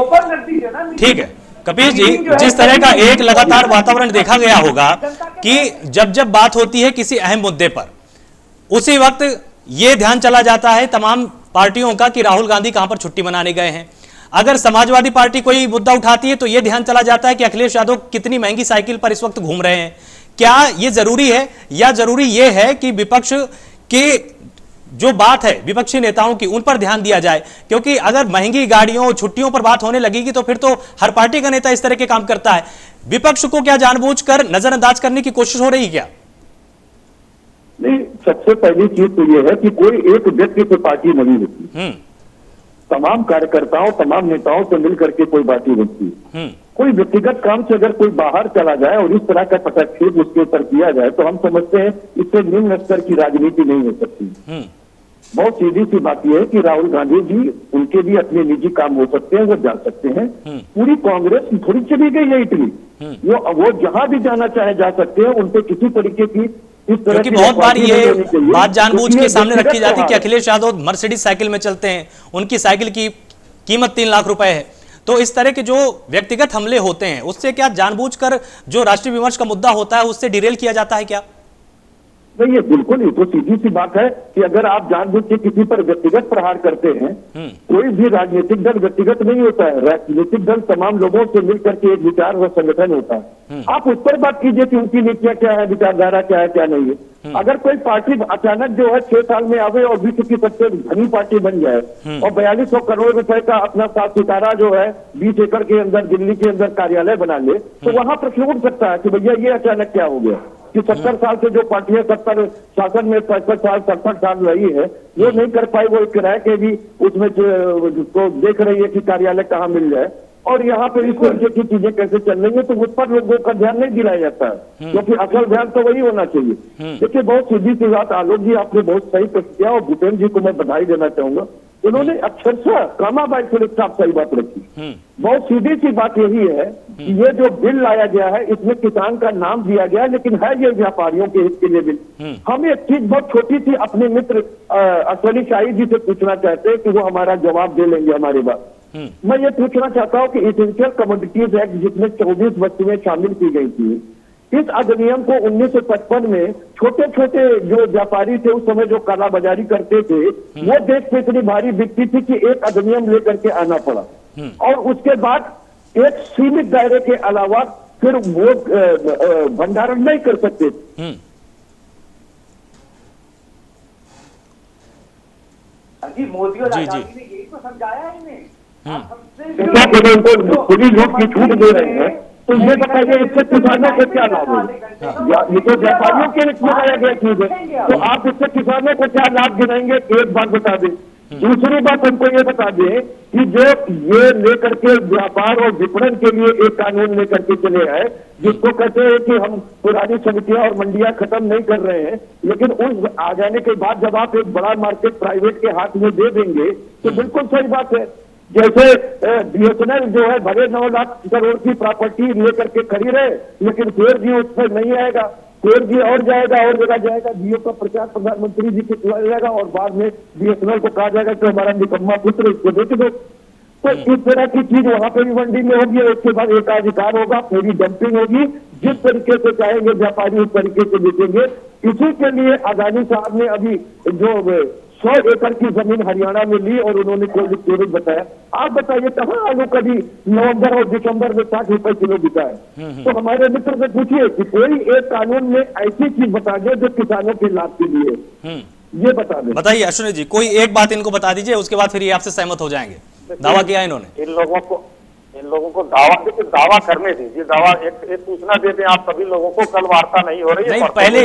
ठीक है कपिल जी, जिस तरह का एक लगातार वातावरण देखा गया होगा कि जब जब बात होती है किसी अहम मुद्दे पर, उसी वक्त ये ध्यान चला जाता है तमाम पार्टियों का कि राहुल गांधी कहां पर छुट्टी मनाने गए हैं। अगर समाजवादी पार्टी कोई मुद्दा उठाती है तो यह ध्यान चला जाता है कि अखिलेश यादव कितनी महंगी साइकिल पर इस वक्त घूम रहे हैं। क्या यह जरूरी है, या जरूरी यह है कि विपक्ष के जो बात है विपक्षी नेताओं की, उन पर ध्यान दिया जाए? क्योंकि अगर महंगी गाड़ियों, छुट्टियों पर बात होने लगेगी तो फिर तो हर पार्टी का नेता इस तरह के काम करता है। विपक्ष को क्या जानबूझकर नजरअंदाज करने की कोशिश हो रही है क्या? नहीं, सबसे पहली चीज तो ये है कि कोई एक व्यक्ति से पार्टी नहीं होती, तमाम कार्यकर्ताओं, तमाम नेताओं से मिलकर के कोई पार्टी बनती है। कोई व्यक्तिगत काम से अगर कोई बाहर चला जाए और इस तरह का पटक्षेप उसके ऊपर किया जाए तो हम समझते हैं इससे निम्न स्तर की राजनीति नहीं हो सकती। बहुत सीधी सी बात यह है कि राहुल गांधी जी, उनके भी अपने निजी काम हो सकते हैं, वो जा सकते हैं। पूरी कांग्रेस थोड़ी चली गई है इटली, वो जहां भी जाना चाहे जा सकते हैं। उनपे किसी तरीके की इस तरह क्योंकि बहुत बार ये बात जानबूझ के सामने रखी जाती है कि अखिलेश यादव मर्सिडीज साइकिल में चलते हैं, उनकी साइकिल की कीमत 3 लाख रुपए है। तो इस तरह के जो व्यक्तिगत हमले होते हैं उससे क्या जानबूझकर जो राष्ट्रीय विमर्श का मुद्दा होता है उससे डिरेल किया जाता है क्या? नहीं, ये बिल्कुल ही तो सीधी सी बात है कि अगर आप जानबूझ के किसी पर व्यक्तिगत प्रहार करते हैं, कोई भी राजनीतिक दल व्यक्तिगत नहीं होता है, राजनीतिक दल तमाम लोगों से मिलकर के एक विचार व संगठन होता है। आप उस पर बात कीजिए कि उनकी नीतियां क्या है, विचारधारा क्या है, क्या नहीं है। अगर कोई पार्टी अचानक जो है 6 साल में आवे और विश्व की सबसे धनी पार्टी बन जाए और 4200 करोड़ रुपए का अपना 7 सितारा जो है 20 एकड़ के अंदर दिल्ली के अंदर कार्यालय बना ले, तो वहां प्रश्न उठ सकता है कि भैया ये अचानक क्या हो गया कि 70 साल से जो पार्टियां 70 शासन में 65 साल 67 साल रही है, वो नहीं कर पाई। वो किराए के भी उसमें तो देख रही है कि कार्यालय कहाँ मिल जाए, और यहाँ पे इस तरीके की चीजें कैसे चल रही है, तो उस पर लोगों का ध्यान नहीं दिलाया जाता है, क्योंकि असल ध्यान तो वही होना चाहिए। देखिए, बहुत सीधी सी बात, आलोक जी आपने बहुत सही प्रश्न किया और भूपेंद्र जी को मैं बधाई देना चाहूंगा। उन्होंने अक्षरशः कामाबाई से साफ सही बात रखी। बहुत सीधी सी बात यही है कि ये जो बिल लाया गया है इसमें किसान का नाम दिया गया है, लेकिन है ये व्यापारियों के हित के लिए बिल। हम एक चीज बहुत छोटी सी अपने मित्र अश्वनी शाही जी से पूछना चाहते हैं कि वो हमारा जवाब दे लेंगे हमारी बात। मैं ये पूछना चाहता हूँ कि इसेंशियल कमोडिटीज एक्ट जिसमें 24 वस्तुएं शामिल की गई थी, इस अधिनियम को 1955 में छोटे छोटे जो व्यापारी थे उस समय जो कालाबाजारी करते थे, वो देश पे इतनी भारी बिकती थी कि एक अधिनियम लेकर के आना पड़ा, और उसके बाद एक सीमित दायरे के अलावा फिर वो भंडारण नहीं कर सकते। जी, मोदी और आजादी ने यही तो समझाया इन्हें क्या उनको खुली लूट की छूट दे रहे हैं, तो ये बताइए इससे किसानों को क्या लाभ होगा? ये तो व्यापारियों के लिए लगाया गया चीज है, तो आप इससे किसानों को क्या लाभ गिनाएंगे? एक बात बता दें। दूसरी बात हमको ये बता दें कि जो ये लेकर के व्यापार और विपणन के लिए एक कानून लेकर के चले आए, जिसको कहते हैं कि हम पुरानी समितियां और मंडियां खत्म नहीं कर रहे हैं, लेकिन उस आ जाने के बाद जब आप एक बड़ा मार्केट प्राइवेट के हाथ में दे देंगे तो बिल्कुल सही बात है। जैसे BSNL जो है भले 9 लाख करोड़ की प्रॉपर्टी लेकर के खड़ी रहे, लेकिन फिर भी उस पर नहीं आएगा, फिर भी और जाएगा और जगह जाएगा, जियो का प्रचार प्रधानमंत्री जी के खिलाया जाएगा और बाद में BSNL को कहा जाएगा कि हमारा निकम्मा पुत्र इसको बेच दो। तो इस तरह की चीज वहां पे भी मंडी में होगी, उसके बाद एकाधिकार होगा, पूरी डंपिंग होगी, जिस तरीके से चाहेंगे व्यापारी उस तरीके से बेचेंगे। इसी के लिए अदानी साहब ने अभी जो 100 एकड़ की जमीन हरियाणा में ली और उन्होंने कोल्ड स्टोरेज बताया। आप बताइए कहाँ आलू कभी नवंबर और दिसंबर में 60 रुपए किलो बिका है? तो हमारे मित्र से पूछिए कि कोई एक कानून में ऐसी चीज बता दे जो किसानों के लाभ के लिए, ये बता दें। बताइए अश्विनी जी, कोई एक बात इनको बता दीजिए, उसके बाद फिर ये आपसे सहमत हो जाएंगे। दावा किया इन्होंने। इन लोगों को दावा करने दीजिए। दावा एक सूचना दे दें आप सभी लोगों को, कल वार्ता नहीं हो रही है। नहीं, पहले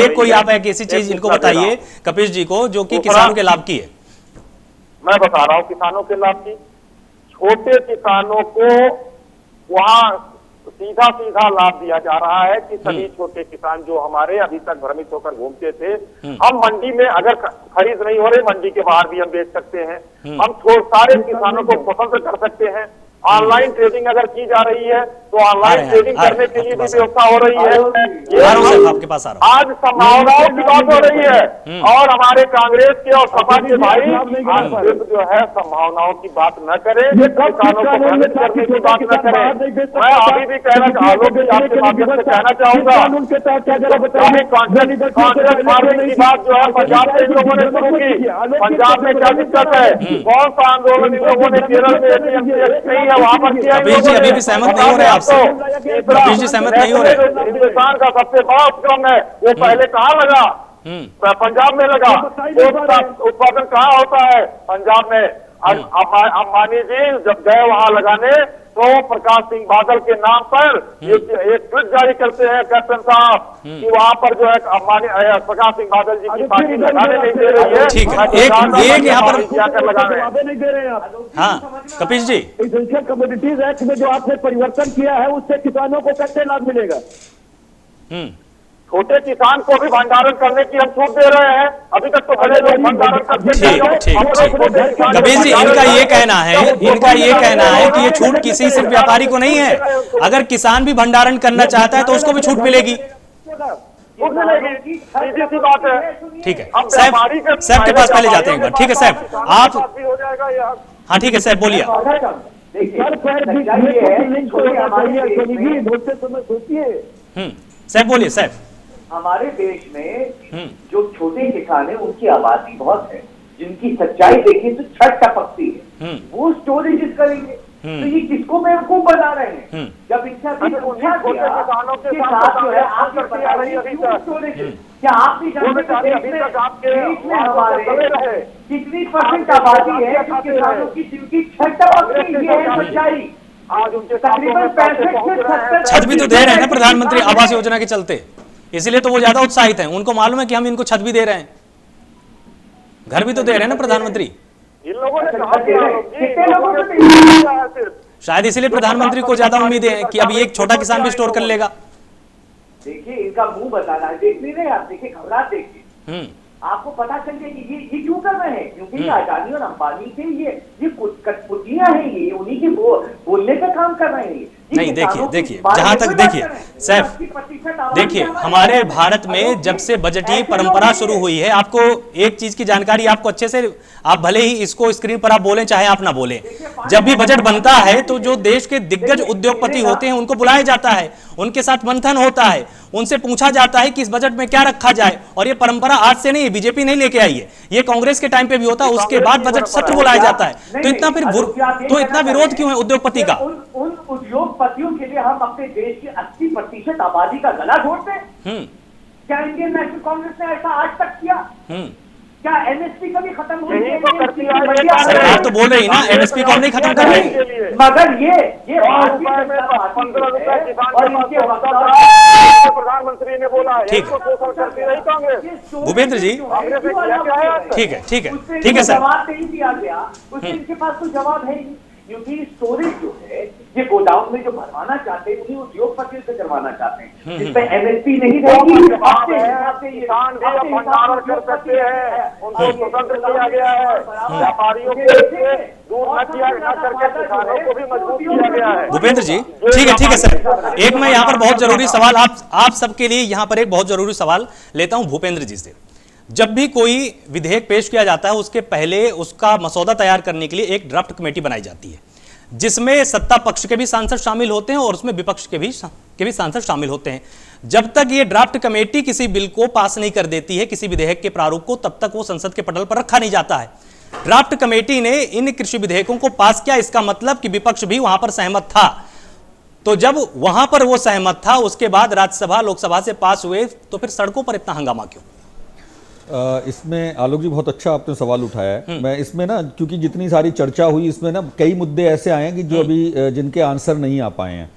एक कोई आप एक ऐसी चीज इनको बताइए कपिश जी को जो कि किसानों के लाभ की है। मैं बता रहा हूँ किसानों के लाभ की। छोटे किसानों को वहाँ सीधा सीधा लाभ दिया जा रहा है कि सभी छोटे किसान जो हमारे अभी तक भ्रमित होकर घूमते थे, हम मंडी में अगर खरीद नहीं हो रही, मंडी के बाहर भी हम बेच सकते हैं। हम सारे किसानों को स्वतंत्र कर सकते हैं। ऑनलाइन ट्रेडिंग अगर की जा रही है तो ऑनलाइन ट्रेडिंग करने के लिए भी व्यवस्था हो रही है। आपके पास आ रहा हूं। आज संभावनाओं की बात हो रही है और हमारे कांग्रेस के और सपा के भाई आज जो है संभावनाओं की बात न करें, किसानों को भ्रमित करने की बात न करें। मैं अभी भी आपके माध्यम से कहना चाहूंगा, कांग्रेस फार्मिंग की बात जो है पंजाब से इन लोगों ने शुरू की। पंजाब में क्या दिक्कत है? कौन सा आंदोलन इन लोगों ने केरल में नहीं है वहां पर किया? अभी भी सहमत नहीं हो रहे आपसे। कपिश जी सहमत नहीं हो रहे। हिंदुस्तान का सबसे बड़ा उपक्रम है, वो पहले कहाँ लगा? पंजाब में लगा। उत्पादन कहाँ होता है? पंजाब में। अंबानी जी जब गए वहां लगाने तो प्रकाश सिंह बादल के नाम पर एक ट्वीट जारी करते हैं कैप्टन साहब कि वहां पर जो है अंबानी प्रकाश सिंह बादल जी की पार्टी लगाने नहीं दे रही है। ठीक है, एक यहाँ पर जाकर लगाने नहीं दे रहे हैं आप। हाँ कपिश जी, एसेंशियल कमोडिटीज एक्ट में जो आपने परिवर्तन किया है उससे किसानों को कैसे लाभ मिलेगा? छोटे किसान को भी भंडारण करने की हम छूट दे रहे हैं। अभी तक तो बड़े लोग भंडारण करते ठीक। कपिश जी, इनका ये कहना है कि ये छूट किसी सिर्फ व्यापारी को नहीं है, अगर किसान भी भंडारण करना चाहता है तो उसको भी छूट मिलेगी। छूट मिलेगी, सीधी सी बात है। ठीक है, सैफ के पास पहले जाते हैं एक बार। ठीक है सैफ, आप हो जाएगा यार। हाँ ठीक है सैफ बोलिए। सैफ बोलिए सैफ। हमारे देश में जो छोटे किसान है उनकी आबादी बहुत है, जिनकी सच्चाई देखें तो छठ टपकती है, वो स्टोरेज करेंगे। तो ये किसको बेवकूफ बना रहे हैं? जब इच्छा थी किसानों के साथ जो है आप बता रही है क्या आप नहीं जानते हमारे कितनी % आबादी है किसानों की जिनकी छठ टपकती है? ये है सच्चाई। आज उनके तकरीबन 65 से 70 छत भी तो दे रहे हैं ना प्रधानमंत्री आवास योजना के चलते, इसीलिए तो वो ज्यादा उत्साहित हैं। उनको मालूम है कि हम इनको छत भी दे रहे हैं, घर भी तो दे रहे हैं ना प्रधानमंत्री। इन लोगों ने शायद इसीलिए प्रधानमंत्री को ज्यादा उम्मीदें हैं कि अब एक छोटा किसान भी स्टोर कर लेगा। देखिए इनका मुंह बताना है, देख नहीं रहे आप, देखिए घबराहट देखिए, आपको पता चल गया कि ये क्यों कर रहे हैं, क्योंकि अडानी और अंबानी के ये कठपुतलियां हैं, ये उन्हीं के बोलने का काम कर रहे हैं। नहीं देखिए जहां तक देखिए सैफ, देखिए हमारे भारत में जब से बजटीय परंपरा शुरू हुई है, आपको एक चीज की जानकारी आपको अच्छे से, आप भले ही इसको स्क्रीन पर आप बोलें चाहे आप ना बोलें, जब भी बजट बनता है तो जो देश के दिग्गज उद्योगपति होते हैं उनको बुलाया जाता है, उनके साथ मंथन होता है, उनसे पूछा जाता है कि इस बजट में क्या रखा जाए। और ये परंपरा आज से नहीं, बीजेपी नहीं लेके आई है, ये कांग्रेस के टाइम पे भी होता है, उसके बाद बजट सत्र बुलाया जाता है। तो इतना विरोध क्यों है उद्योगपति का? उन उद्योगपतियों के लिए हम अपने देश की 80% आबादी का गला घोटते हैं। क्या इंडियन नेशनल कांग्रेस ने ऐसा आज तक किया? क्या एमएसपी कभी खत्म हुई? यही तो करती है सरकार तो बोल रही ना एमएसपी को हम नहीं खत्म कर रहे। मगर ये 15 रुपए किसान और इनके प्रधानमंत्री ने बोला है, ठीक इसको शोषण करती रही कांग्रेस। भूपेंद्र जी, कांग्रेस ने किया क्या है? ठीक है ठीक है उससे ठीक है सर। जवाब नहीं दिया गया, उससे इनके पास कोई जवाब है ही नहीं। क्योंकि स्टोरेज जो है ये गोदाम में जो भरवाना चाहते हैं उन्हीं उद्योगपतियों से करवाना चाहते हैं, जिसमें एमएसपी नहीं रहेगी। किसान भी अब भंडारण कर सकते हैं, उनको स्वतंत्र किया गया है। व्यापारियों को दूर न किया न करके किसानों को भी मजबूत किया गया है। भूपेंद्र जी, ठीक है सर। एक मैं यहाँ पर बहुत जरूरी सवाल आप सबके लिए यहाँ पर एक बहुत जरूरी सवाल लेता हूँ भूपेंद्र जी से। जब भी कोई विधेयक पेश किया जाता है उसके पहले उसका मसौदा तैयार करने के लिए एक ड्राफ्ट कमेटी बनाई जाती है, जिसमें सत्ता पक्ष के भी सांसद शामिल होते हैं और उसमें विपक्ष के भी सांसद शामिल होते हैं। जब तक ये ड्राफ्ट कमेटी किसी बिल को पास नहीं कर देती है, किसी विधेयक के प्रारूप को, तब तक वो संसद के पटल पर रखा नहीं जाता है। ड्राफ्ट कमेटी ने इन कृषि विधेयकों को पास किया, इसका मतलब कि विपक्ष भी वहां पर सहमत था। तो जब वहां पर वो सहमत था, उसके बाद राज्यसभा लोकसभा से पास हुए, तो फिर सड़कों पर इतना हंगामा क्यों? इसमें आलोक जी बहुत अच्छा आपने सवाल उठाया है। मैं इसमें ना, क्योंकि जितनी सारी चर्चा हुई इसमें ना कई मुद्दे ऐसे आए हैं कि जो अभी जिनके आंसर नहीं आ पाए हैं।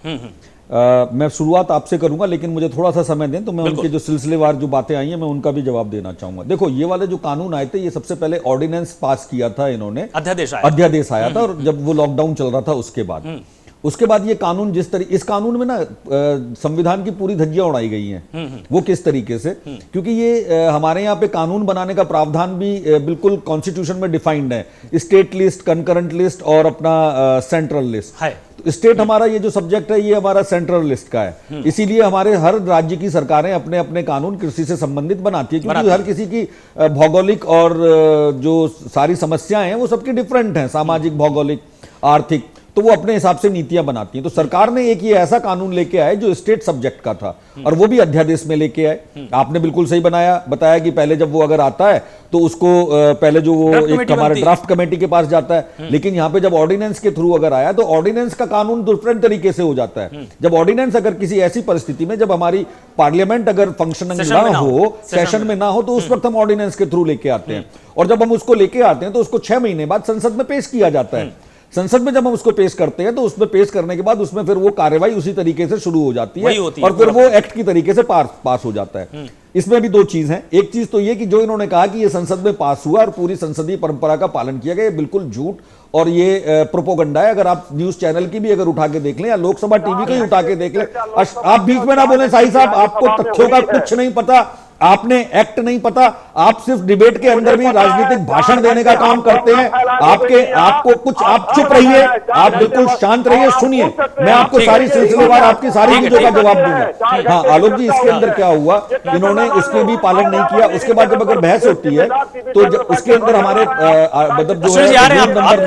मैं शुरुआत आपसे करूंगा, लेकिन मुझे थोड़ा सा समय दें तो मैं उनके जो सिलसिलेवार जो बातें आई हैं मैं उनका भी जवाब देना चाहूंगा। देखो, ये वाले जो कानून आए थे, ये सबसे पहले ऑर्डिनेंस पास किया था इन्होंने, अध्यादेश आया था, और जब वो लॉकडाउन चल रहा था उसके बाद ये कानून इस कानून में ना संविधान की पूरी धज्जियां उड़ाई गई हैं। वो किस तरीके से, क्योंकि ये हमारे यहाँ पे कानून बनाने का प्रावधान भी बिल्कुल कॉन्स्टिट्यूशन में डिफाइंड है, स्टेट लिस्ट, कंकरेंट लिस्ट और अपना सेंट्रल लिस्ट है। तो स्टेट हमारा ये जो सब्जेक्ट है ये हमारा सेंट्रल लिस्ट का है, इसीलिए हमारे हर राज्य की सरकारें अपने अपने कानून कृषि से संबंधित बनाती है, क्योंकि हर किसी की भौगोलिक और जो सारी समस्याएं हैं वो सबकी डिफरेंट हैं, सामाजिक, भौगोलिक, आर्थिक, तो वो अपने हिसाब से नीतियां बनाती हैं। तो सरकार ने एक ये ऐसा कानून लेके आए जो स्टेट सब्जेक्ट का था, और वो भी अध्यादेश में लेके आए। आपने बिल्कुल सही बताया कि पहले जब वो अगर आता है तो उसको पहले जो वो एक हमारे ड्राफ्ट कमेटी के पास जाता है, लेकिन यहाँ पे जब ऑर्डिनेंस के थ्रू अगर आया तो ऑर्डिनेंस का कानून डिफरेंट तरीके से हो जाता है। जब ऑर्डिनेंस अगर किसी ऐसी परिस्थिति में जब हमारी पार्लियामेंट अगर फंक्शनिंग ना हो, सेशन में ना हो, तो उस वक्त हम ऑर्डिनेंस के थ्रू लेके आते हैं, और जब हम उसको लेके आते हैं तो उसको 6 महीने बाद संसद में पेश किया जाता है। संसद में जब हम उसको पेश करते हैं तो उसमें पेश करने के बाद उसमें फिर वो कार्यवाही उसी तरीके से शुरू हो जाती है, और फिर वो एक्ट की तरीके से पास हो जाता है। इसमें भी दो चीज हैं। एक चीज तो ये कि जो इन्होंने कहा कि ये संसद में पास हुआ और पूरी संसदीय परंपरा का पालन किया गया, ये बिल्कुल झूठ और ये प्रोपोगंडा है। अगर आप न्यूज चैनल की भी अगर उठा के देख लें या लोकसभा टीवी को ही उठा के देख लें, आप बीच में ना बोले शाही साहब, आपको तथ्यों का कुछ नहीं पता, आपने एक्ट नहीं पता, आप सिर्फ डिबेट के अंदर भी राजनीतिक भाषण देने का काम करते हैं। आप चुप रहिए, आप बिल्कुल शांत रहिए, सुनिए, मैं आपको सारी सिलसिलेवार आपकी सारी चीजों का जवाब दूंगा। हाँ आलोक जी, इसके अंदर क्या हुआ, इन्होंने उसके भी पालन नहीं किया। उसके बाद जब अगर बहस होती है तो उसके अंदर हमारे मतलब जो है नंबर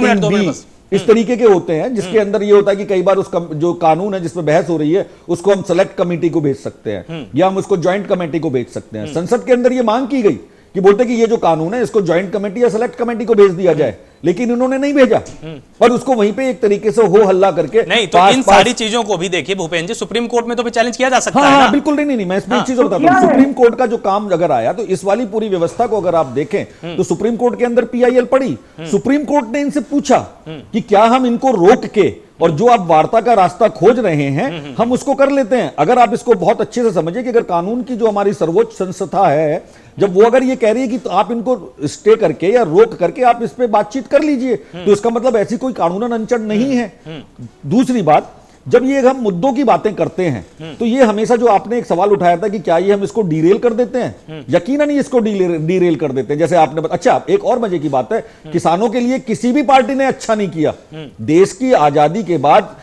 19A, इस तरीके के होते हैं, जिसके अंदर ये होता है कि कई बार उस जो कानून है जिसमें बहस हो रही है उसको हम सेलेक्ट कमेटी को भेज सकते हैं या हम उसको ज्वाइंट कमेटी को भेज सकते हैं। संसद के अंदर ये मांग की गई कि बोलते कि ये जो कानून है इसको ज्वाइंट कमेटी या सेलेक्ट कमेटी को भेज दिया जाए, लेकिन इन्होंने नहीं भेजा और उसको वहीं पे एक तरीके से हो हल्ला करके नहीं। तो इन सारी चीजों को भी देखिए भूपेंद्र जी, सुप्रीम कोर्ट में तो भी चैलेंज किया जा सकता है ना? बिल्कुल नहीं, मैं इसमें एक चीज बताता हूं। सुप्रीम कोर्ट का जो काम अगर आया तो इस वाली पूरी व्यवस्था को अगर आप देखें तो सुप्रीम कोर्ट के अंदर PIL पड़ी, सुप्रीम कोर्ट ने इनसे पूछा कि क्या हम इनको रोक के और जो आप वार्ता का रास्ता खोज रहे हैं हम उसको कर लेते हैं। अगर आप इसको बहुत अच्छे से समझिए कि अगर कानून की जो हमारी सर्वोच्च संस्था है, जब वो अगर ये कह रही है कि तो आप इनको स्टे करके या रोक करके आप इस पे बातचीत कर लीजिए, तो इसका मतलब ऐसी कोई कानूनन अनचन नहीं है। दूसरी बात, जब ये हम मुद्दों की बातें करते हैं तो ये हमेशा जो आपने एक सवाल उठाया था कि क्या ये हम इसको डीरेल कर देते हैं, यकीनन ये इसको डीरेल कर देते हैं। जैसे आपने अच्छा, एक और मजे की बात है, किसानों के लिए किसी भी पार्टी ने अच्छा नहीं किया। देश की आजादी के बाद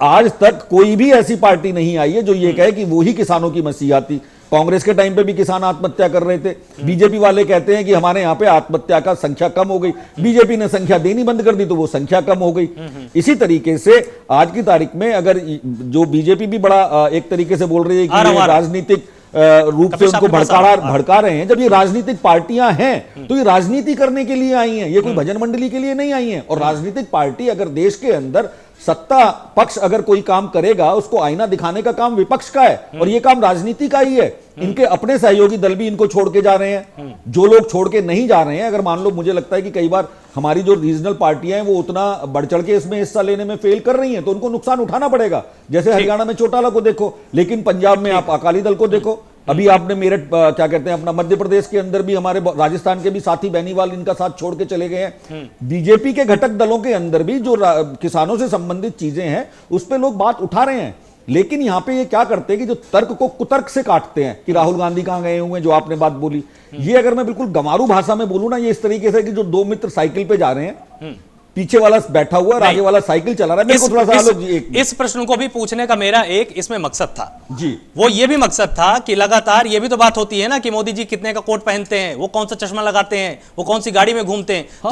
आज तक कोई भी ऐसी पार्टी नहीं आई है जो ये कहे कि वो ही किसानों की मसीहा थी। कांग्रेस के टाइम पे भी किसान आत्महत्या कर रहे थे, बीजेपी वाले कहते हैं कि हमारे यहाँ पे आत्महत्या का संख्या कम हो गई, बीजेपी ने संख्या देनी बंद कर दी तो वो संख्या कम हो गई। इसी तरीके से आज की तारीख में अगर जो बीजेपी भी बड़ा एक तरीके से बोल रही है कि राजनीतिक रूप से उनको भड़का रहे हैं, जब ये राजनीतिक पार्टियां हैं तो ये राजनीति करने के लिए आई हैं, ये कोई भजन मंडली के लिए नहीं आई हैं। और राजनीतिक पार्टी अगर देश के अंदर सत्ता पक्ष अगर कोई काम करेगा उसको आईना दिखाने का काम विपक्ष का है, और ये काम राजनीति का ही है। इनके अपने सहयोगी दल भी इनको छोड़ के जा रहे हैं। जो लोग छोड़ के नहीं जा रहे हैं, अगर मान लो, मुझे लगता है कि कई बार हमारी जो रीजनल पार्टियां हैं वो उतना बढ़ चढ़ के इसमें हिस्सा लेने में फेल कर रही हैं, तो उनको नुकसान उठाना पड़ेगा। जैसे हरियाणा में चौटाला को देखो, लेकिन पंजाब में आप अकाली दल को देखो। अभी आपने मेरठ क्या कहते हैं अपना मध्य प्रदेश के अंदर भी हमारे राजस्थान के भी साथी बेनीवाल इनका साथ छोड़ के चले गए हैं। बीजेपी के घटक दलों के अंदर भी जो किसानों से संबंधित चीजें हैं उस पर लोग बात उठा रहे हैं। लेकिन यहां पे ये क्या करते हैं कि जो तर्क को कुतर्क से काटते हैं कि राहुल गांधी कहां गए हुए हैं, जो आपने बात बोली, ये अगर मैं बिल्कुल गंवारू भाषा में बोलूं ना, ये इस तरीके से कि जो दो मित्र साइकिल पे जा रहे हैं, पीछे वाला बैठा हुआ और आगे वाला साइकिल चला रहा है। मेरे को थोड़ा सा इस प्रश्न को भी पूछने का मेरा एक इसमें मकसद था जी, वो ये भी मकसद था कि लगातार ये भी तो बात होती है ना कि मोदी जी कितने का कोट पहनते हैं, वो कौन सा चश्मा लगाते हैं, वो कौन सी गाड़ी में घूमते हैं। हाँ,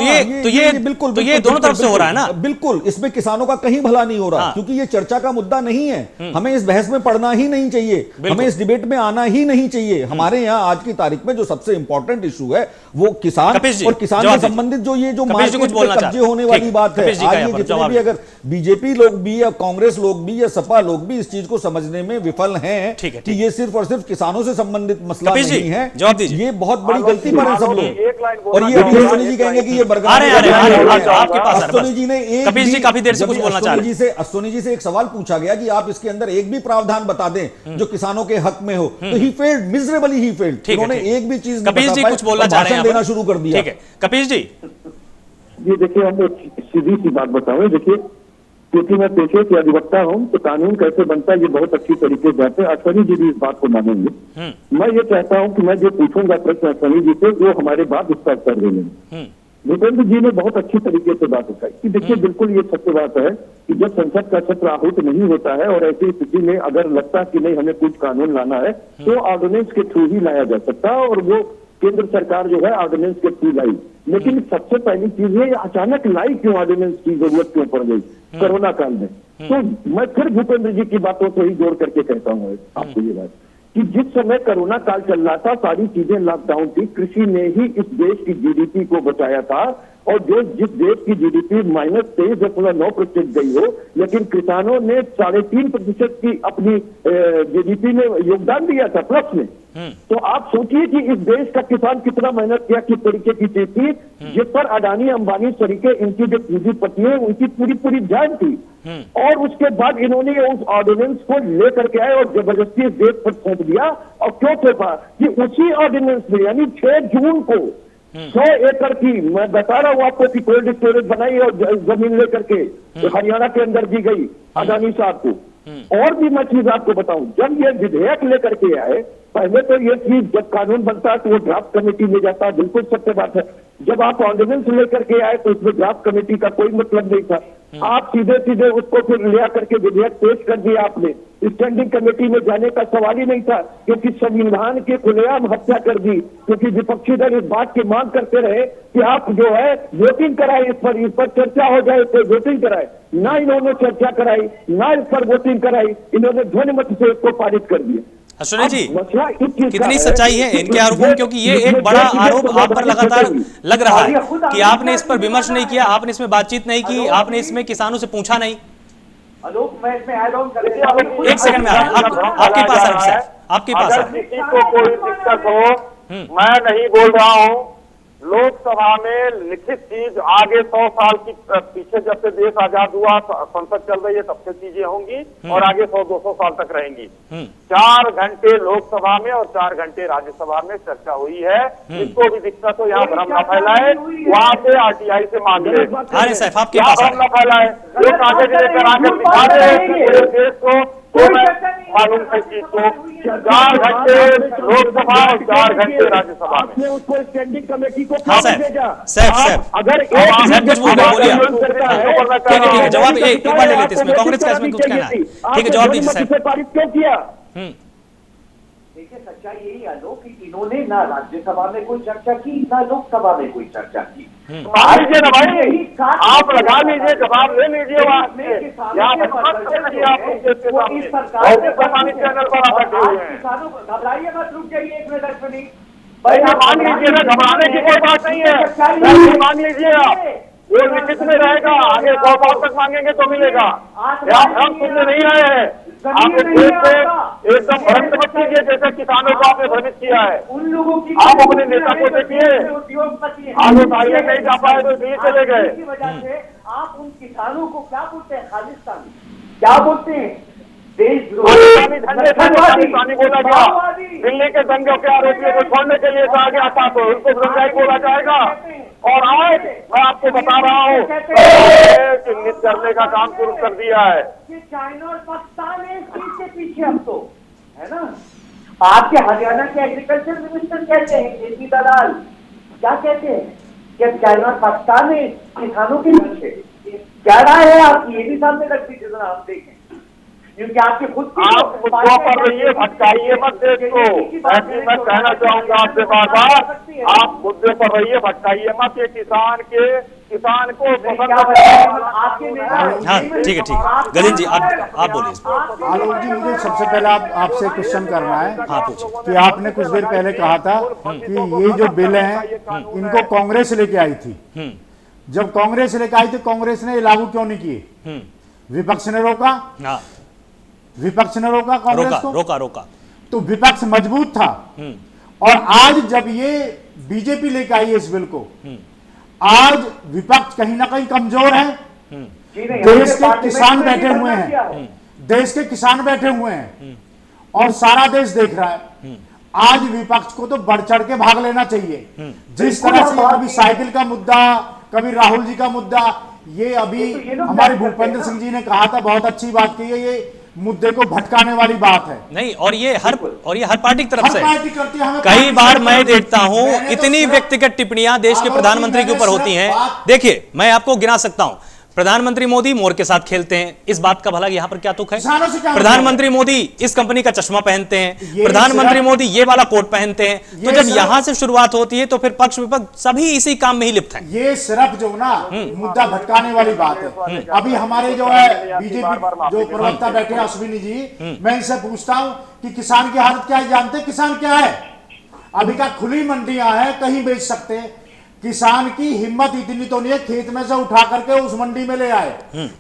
बिल्कुल ये दोनों तरफ से हो रहा है ना। बिल्कुल, इसमें किसानों का कहीं भला नहीं हो रहा। हाँ। क्योंकि ये चर्चा का मुद्दा नहीं है। हमें इस बहस में पढ़ना ही नहीं चाहिए, हमें इस डिबेट में आना ही नहीं चाहिए। हमारे यहाँ आज की तारीख में जो सबसे इंपॉर्टेंट इशू है वो किसान और किसान से संबंधित जो ये जो मार्केट में कब्जे होने वाली बात है। आज ये जितने भी अगर बीजेपी लोग भी या कांग्रेस लोग भी या सपा लोग भी इस चीज को समझने में विफल हैं कि ये सिर्फ और सिर्फ किसानों से संबंधित मसला नहीं है, जवाब दीजिए। ये बहुत बड़ी गलती पर है सब लोग। और ये अभी अश्विनी जी कहेंगे कि ये अश्विनी जी ने एक काफी देर से कुछ बोलना चाह रहे हैं। अश्विनी जी से एक सवाल पूछा गया कि आप इसके अंदर एक भी प्रावधान बता दें जो किसानों के हक में हो, तो he failed, miserably he failed. उन्होंने एक भी चीज कपिल जी कुछ बोलना चाह रहे हैं, देना शुरू कर दिया। कपिल जी ये देखिए, हम एक सीधी सी बात बताऊं, देखिए, क्योंकि मैं पेशे के अधिवक्ता हूं तो कानून कैसे बनता है ये बहुत अच्छी तरीके से जानते हैं। अश्विनी जी भी इस बात को मानेंगे। मैं ये चाहता हूं कि मैं जो पूछूंगा प्रश्न अश्विनी जी से वो हमारे बात उसका उत्तर देंगे। भूपेंद्र जी ने बहुत अच्छी तरीके से बात उठाई कि देखिए, बिल्कुल ये सत्य बात है कि जब संसद का सत्र आहूत नहीं होता है और ऐसी स्थिति में अगर लगता है कि नहीं हमें कुछ कानून लाना है तो ऑर्डिनेंस के थ्रू ही लाया जा सकता है, और वो केंद्र सरकार जो है ऑर्डिनेंस के थ्रू लाई। लेकिन सबसे पहली चीज है अचानक लाई क्यों, ऑर्डिनेंस की जरूरत क्यों पड़ गई कोरोना काल में। तो मैं फिर भूपेंद्र जी की बातों से ही जोड़ करके कहता हूँ आपको ये बात कि जिस समय कोरोना काल चल रहा था, सारी चीजें लॉकडाउन थी, कृषि ने ही इस देश की जीडीपी को बचाया था। और जो जिस देश की जीडीपी -23.9% गई हो, लेकिन किसानों ने 3.5% की अपनी जीडीपी में योगदान दिया था प्लस में। तो आप सोचिए कि इस देश का किसान कितना मेहनत किया, किस तरीके की चीज थी जिस पर अडानी अंबानी तरीके इनकी जो पूंजीपति है उनकी पूरी ध्यान थी। और उसके बाद इन्होंने उस ऑर्डिनेंस को लेकर के आए और जबरदस्ती इस देश पर थोप दिया। और क्यों थोपा कि उसी ऑर्डिनेंस में यानी 6 जून को 100 एकड़ की, मैं बता रहा हूँ आपको, कि कोल्ड स्टोरेज बनाई और जमीन लेकर के हरियाणा के अंदर दी गई अडानी साहब को। और भी मैं चीज आपको बताऊं, जब ये विधेयक लेकर के आए, पहले तो ये चीज जब कानून बनता है तो वो ड्राफ्ट कमेटी में जाता है, बिल्कुल सत्य बात है। जब आप ऑर्डिनेंस लेकर के आए तो उसमें ड्राफ्ट कमेटी का कोई मतलब नहीं था। आप सीधे उसको फिर ले आकर के विधेयक पेश कर दिया आपने। स्टैंडिंग कमेटी में जाने का सवाल ही नहीं था, क्योंकि संविधान के खुलेआम हत्या कर दी। क्योंकि विपक्षी दल इस बात की मांग करते रहे कि आप जो है वोटिंग कराए, इस पर चर्चा हो जाए तो वोटिंग कराए। ना इन्होंने चर्चा कराई, ना इस पर वोटिंग कराई, इन्होंने ध्वनिमत से इसको पारित कर दिया। अश्विनी जी, कितनी सच्चाई है इनके आरोपों में, क्योंकि ये एक बड़ा आरोप आप पर लगातार लग रहा है कि आपने इस पर विमर्श नहीं किया, आपने इसमें बातचीत नहीं की, आपने इसमें किसानों से पूछा नहीं। एक सेकंड में आपके पास किसी को कोई दिक्कत हो, मैं नहीं बोल रहा हूँ। लोकसभा में लिखित चीज आगे 100 साल की पीछे जब से देश आजाद हुआ, संसद चल रही है, तब से चीजें होंगी और आगे 100-200 साल तक रहेंगी। 4 घंटे लोकसभा में और 4 घंटे राज्यसभा में चर्चा हुई है। जिसको भी दिक्कत हो यहाँ भ्रम न फैलाए, वहाँ पे RTI से मांग ले। भ्रम न फैलाए, वो कागज लेकर आकर दिखा रहे हैं पूरे देश को, तो मैं मालूम है चीज को। 4 घंटे लोकसभा और 4 घंटे राज्यसभा में उसको स्टैंडिंग कमेटी को अगर कुछ बोलिए, ठीक है, जवाब एक बार ले लेते इसमें, कांग्रेस का इसमें कुछ कहना है, ठीक है, जवाब दीजिए साहब। पारित क्यों किया? देखिए, सच्चाई यही है लोग कि इन्होंने ना राज्यसभा में कोई चर्चा की, ना लोकसभा में कोई चर्चा की। लीजिए ना भाई, आप लगा लीजिए, जवाब ले लीजिए वहाँ से। चैनल पर आप बैठे हुए हैं, घबराइए मत, रुक जाइए 1 मिनट अश्विनी भाई मान लीजिए ना, घबराने की कोई बात नहीं है, मान लीजिए आप। वो लिखित में रहेगा, आगे 100 साल तक मांगेंगे तो मिलेगा। हम सुनने नहीं आए हैं। आप इस देश को एकदम भ्रष्ट मत कीजिए जैसे किसानों को आपने भ्रमित किया है। उन लोगों की आप अपने नेता को देखिए, आप उतारिए नहीं जा पाए तो दिल्ली चले गए। की वजह से आप उन किसानों को क्या बोलते हैं? खालिस्तानी क्या बोलते हैं? पाकिस्तानी झंडे से पाकिस्तानी बोला गया। दिल्ली के दंगे के आरोपियों को छोड़ने के लिए कहा गया था तो उनको दंगाई बोला जाएगा। और आज मैं आपको बता रहा हूँ चिन्हित करने का काम शुरू कर दिया है कि चाइना और पाकिस्तान है इस चीज के पीछे। अब तो है ना, आपके हरियाणा के एग्रीकल्चर मिनिस्टर कहते हैं, केसी दलाल क्या कहते हैं कि चाइना और पाकिस्तान है किसानों के पीछे। क्या राय है आपकी? ये भी सामने रख दीजिए जरा, हम देखें, क्योंकि आपके खुद आप मुद्दों पर रहिए, भटकाइए मत देश को। ऐसी मैं कहना चाहूंगा आपसे बार-बार, आप मुद्दे पर रहिए, भटकाइए मत। ये किसान को हाँ ठीक है, ठीक है। गजेंद्र जी आप बोलिए। आलोक जी, मुझे सबसे पहले आपसे क्वेश्चन करना है। हाँ पूछो। कि आपने कुछ देर पहले कहा था कि ये जो बिल हैं इनको कांग्रेस लेके आई थी। जब कांग्रेस लेके आई थी, कांग्रेस ने ये लागू क्यों नहीं किए? विपक्ष ने रोका। हाँ, विपक्ष ने रोका कांग्रेस को। रोका। तो विपक्ष मजबूत था। और आज जब ये बीजेपी लेके आई है इस बिल को, आज विपक्ष कहीं ना कहीं कमजोर है। देश के किसान बैठे हुए हैं, देश के किसान बैठे हुए हैं और सारा देश देख रहा है। आज विपक्ष को तो बढ़ चढ़ के भाग लेना चाहिए। जिस तरह से कभी साइकिल का मुद्दा, कभी राहुल जी का मुद्दा, ये अभी हमारे भूपेंद्र सिंह जी ने कहा था, बहुत अच्छी बात की है, ये मुद्दे को भटकाने वाली बात है। नहीं, और ये हर पार्टी की तरफ से पार्टी करती है। कई बार मैं देखता हूं इतनी व्यक्तिगत टिप्पणियां देश के प्रधानमंत्री के ऊपर होती हैं। देखिए, मैं आपको गिना सकता हूं। प्रधानमंत्री मोदी मोर के साथ खेलते हैं, इस बात का भला यहां पर क्या तुक है? प्रधानमंत्री मोदी इस कंपनी का चश्मा पहनते हैं, प्रधानमंत्री मोदी ये वाला कोट पहनते हैं। तो जब यहां से शुरुआत होती है तो फिर पक्ष विपक्ष सभी इसी काम में ही लिप्त हैं। ये सिर्फ जो ना मुद्दा भटकाने वाली बात है। अभी हमारे जो है बीजेपी जो प्रवक्ता बैठे हैं अश्विनी जी, मैं इनसे पूछता हूं कि किसान की हालत क्या है? जानते हैं किसान क्या है? अभी का खुली मंडियां हैं, कहीं बेच सकते हैं। किसान की हिम्मत इतनी तो नहीं है खेत में से उठा करके उस मंडी में ले आए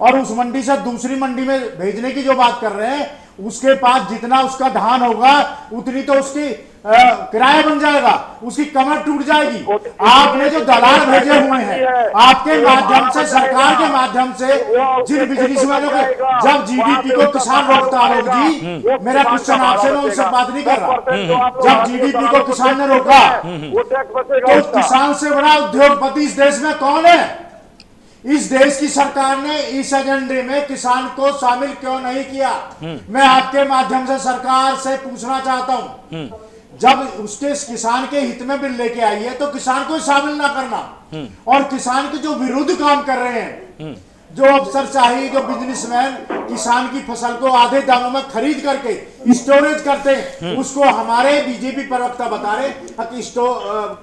और उस मंडी से दूसरी मंडी में भेजने की जो बात कर रहे हैं, उसके पास जितना उसका धान होगा उतनी तो उसकी किराया बन जाएगा, उसकी कमर टूट जाएगी। आपने जो दलाल भेजे हुए हैं, आपके माध्यम से, सरकार के माध्यम से जिन बिजनेसमैनों को, जब जीडीपी को किसान रोकता आलोक जी, मेरा क्वेश्चन आपसे, मैं उनसे बात नहीं कर रहा, जब जीडीपी को किसान ने रोका तो किसान से बड़ा उद्योगपति इस देश में कौन है? इस देश की सरकार ने इस एजेंडे में किसान को शामिल क्यों नहीं किया? मैं आपके माध्यम से सरकार से पूछना चाहता हूं, जब उसके किसान के हित में बिल लेके आई है तो किसान को शामिल ना करना। और किसान के जो विरुद्ध काम कर रहे हैं, जो अफसरशाही, जो बिजनेसमैन किसान की फसल को आधे दामों में खरीद करके स्टोरेज करते हैं, उसको हमारे बीजेपी प्रवक्ता बता रहे कि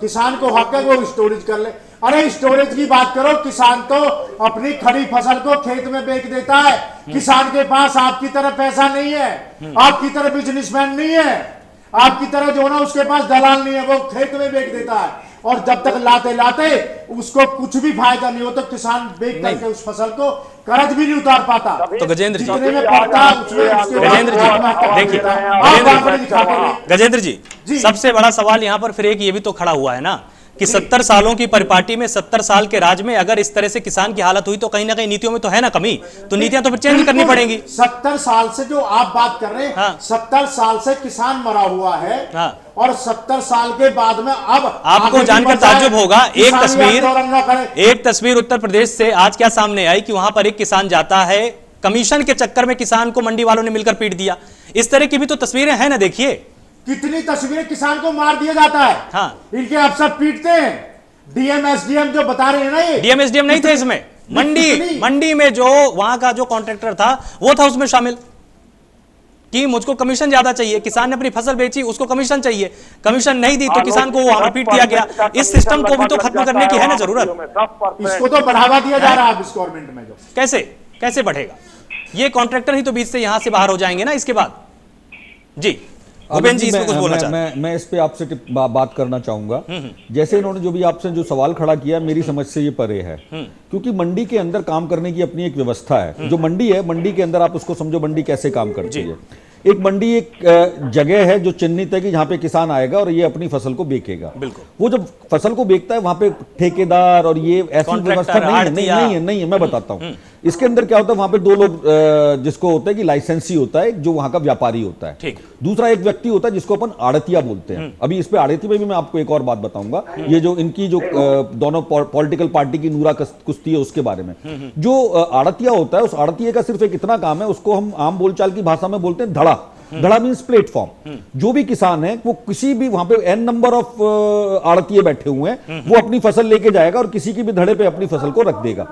किसान को हक है वो स्टोरेज कर ले। अरे स्टोरेज की बात करो, किसान तो अपनी खड़ी फसल को खेत में बेच देता है। किसान के पास आपकी तरह पैसा नहीं है, आपकी तरह बिजनेसमैन नहीं है, आपकी तरह जो ना उसके पास दलाल नहीं है, वो खेत में बेच देता है। और जब तक लाते लाते उसको कुछ भी फायदा नहीं हो तो किसान बेच करके उस फसल को कर्ज भी नहीं उतार पाता। तो गजेंद्र जी, जितने में पड़ता गजेंद्र जी, सबसे बड़ा सवाल यहाँ पर फिर एक ये भी तो खड़ा हुआ है ना कि 70 सालों की परिपाटी में, 70 साल के राज में अगर इस तरह से किसान की हालत हुई तो कहीं ना कहीं नीतियों में तो है ना कमी, तो नीतियां तो फिर चेंज करनी पड़ेंगी। 70 साल से जो आप बात कर रहे हैं, हाँ। 70 साल से किसान मरा हुआ है। हाँ। और 70 साल के बाद में अब आपको जानकर ताज्जुब होगा, एक तस्वीर उत्तर प्रदेश से आज क्या सामने आई कि वहां पर एक किसान जाता है, कमीशन के चक्कर में किसान को मंडी वालों ने मिलकर पीट दिया। इस तरह की भी तो तस्वीरें हैं ना, देखिए कितनी तस्वीरें, किसान को मार दिया जाता है। हाँ। इनके अफसर पीटते हैं। डीएम एसडीएम जो बता रहे हैं ना, ये डीएम एसडीएम नहीं थे इसमें, मंडी में जो वहां का जो कॉन्ट्रैक्टर था वो था उसमें शामिल कि मुझको कमीशन ज्यादा चाहिए, किसान ने अपनी फसल बेची, उसको कमीशन चाहिए, कमीशन नहीं दी तो किसान को वहां पर पीट दिया गया। इस सिस्टम को भी तो खत्म करने की है ना जरूरत। इसको तो बढ़ावा दिया जा रहा है इस गवर्नमेंट में। जो कैसे बढ़ेगा? ये कॉन्ट्रैक्टर ही तो बीच से यहां से बाहर हो जाएंगे ना इसके बाद। जी भूपेंद्र जी इसमें कुछ बोलना चाहते हैं? मैं इस पे आपसे बात करना चाहूंगा। जैसे इन्होंने जो भी आपसे जो सवाल खड़ा किया, मेरी समझ से ये परे है, क्योंकि मंडी के अंदर काम करने की अपनी एक व्यवस्था है। जो मंडी है, मंडी के अंदर आप उसको समझो मंडी कैसे काम करती है। एक मंडी एक जगह है जो चिन्हित है कि जहां पे किसान आएगा और ये अपनी फसल को बेचेगा। बिल्कुल। वो जब फसल को बेचता है वहां पे ठेकेदार और ये ऐसी व्यवस्था नहीं है। मैं बताता हूं इसके अंदर क्या होता है। वहां पे दो लोग जिसको होता है कि लाइसेंसी होता है, जो वहां का व्यापारी होता है। ठीक। दूसरा एक व्यक्ति होता है जिसको अपन आड़तिया बोलते हैं। अभी इस पे आड़ती में भी मैं आपको एक और बात बताऊंगा। ये जो इनकी जो दोनों पॉलिटिकल पार्टी की नूरा कुश्ती है उसके बारे में। जो आड़तिया होता है, उस आड़तिये का सिर्फ एक इतना काम है, उसको हम आम बोलचाल की भाषा में बोलते हैं धड़ा। धड़ा मीन्स प्लेटफॉर्म। जो भी किसान है वो किसी भी वहां पे एन नंबर ऑफ आड़तिये बैठे हुए हैं, वो अपनी फसल लेके जाएगा और किसी की भी धड़े पे अपनी फसल को रख देगा।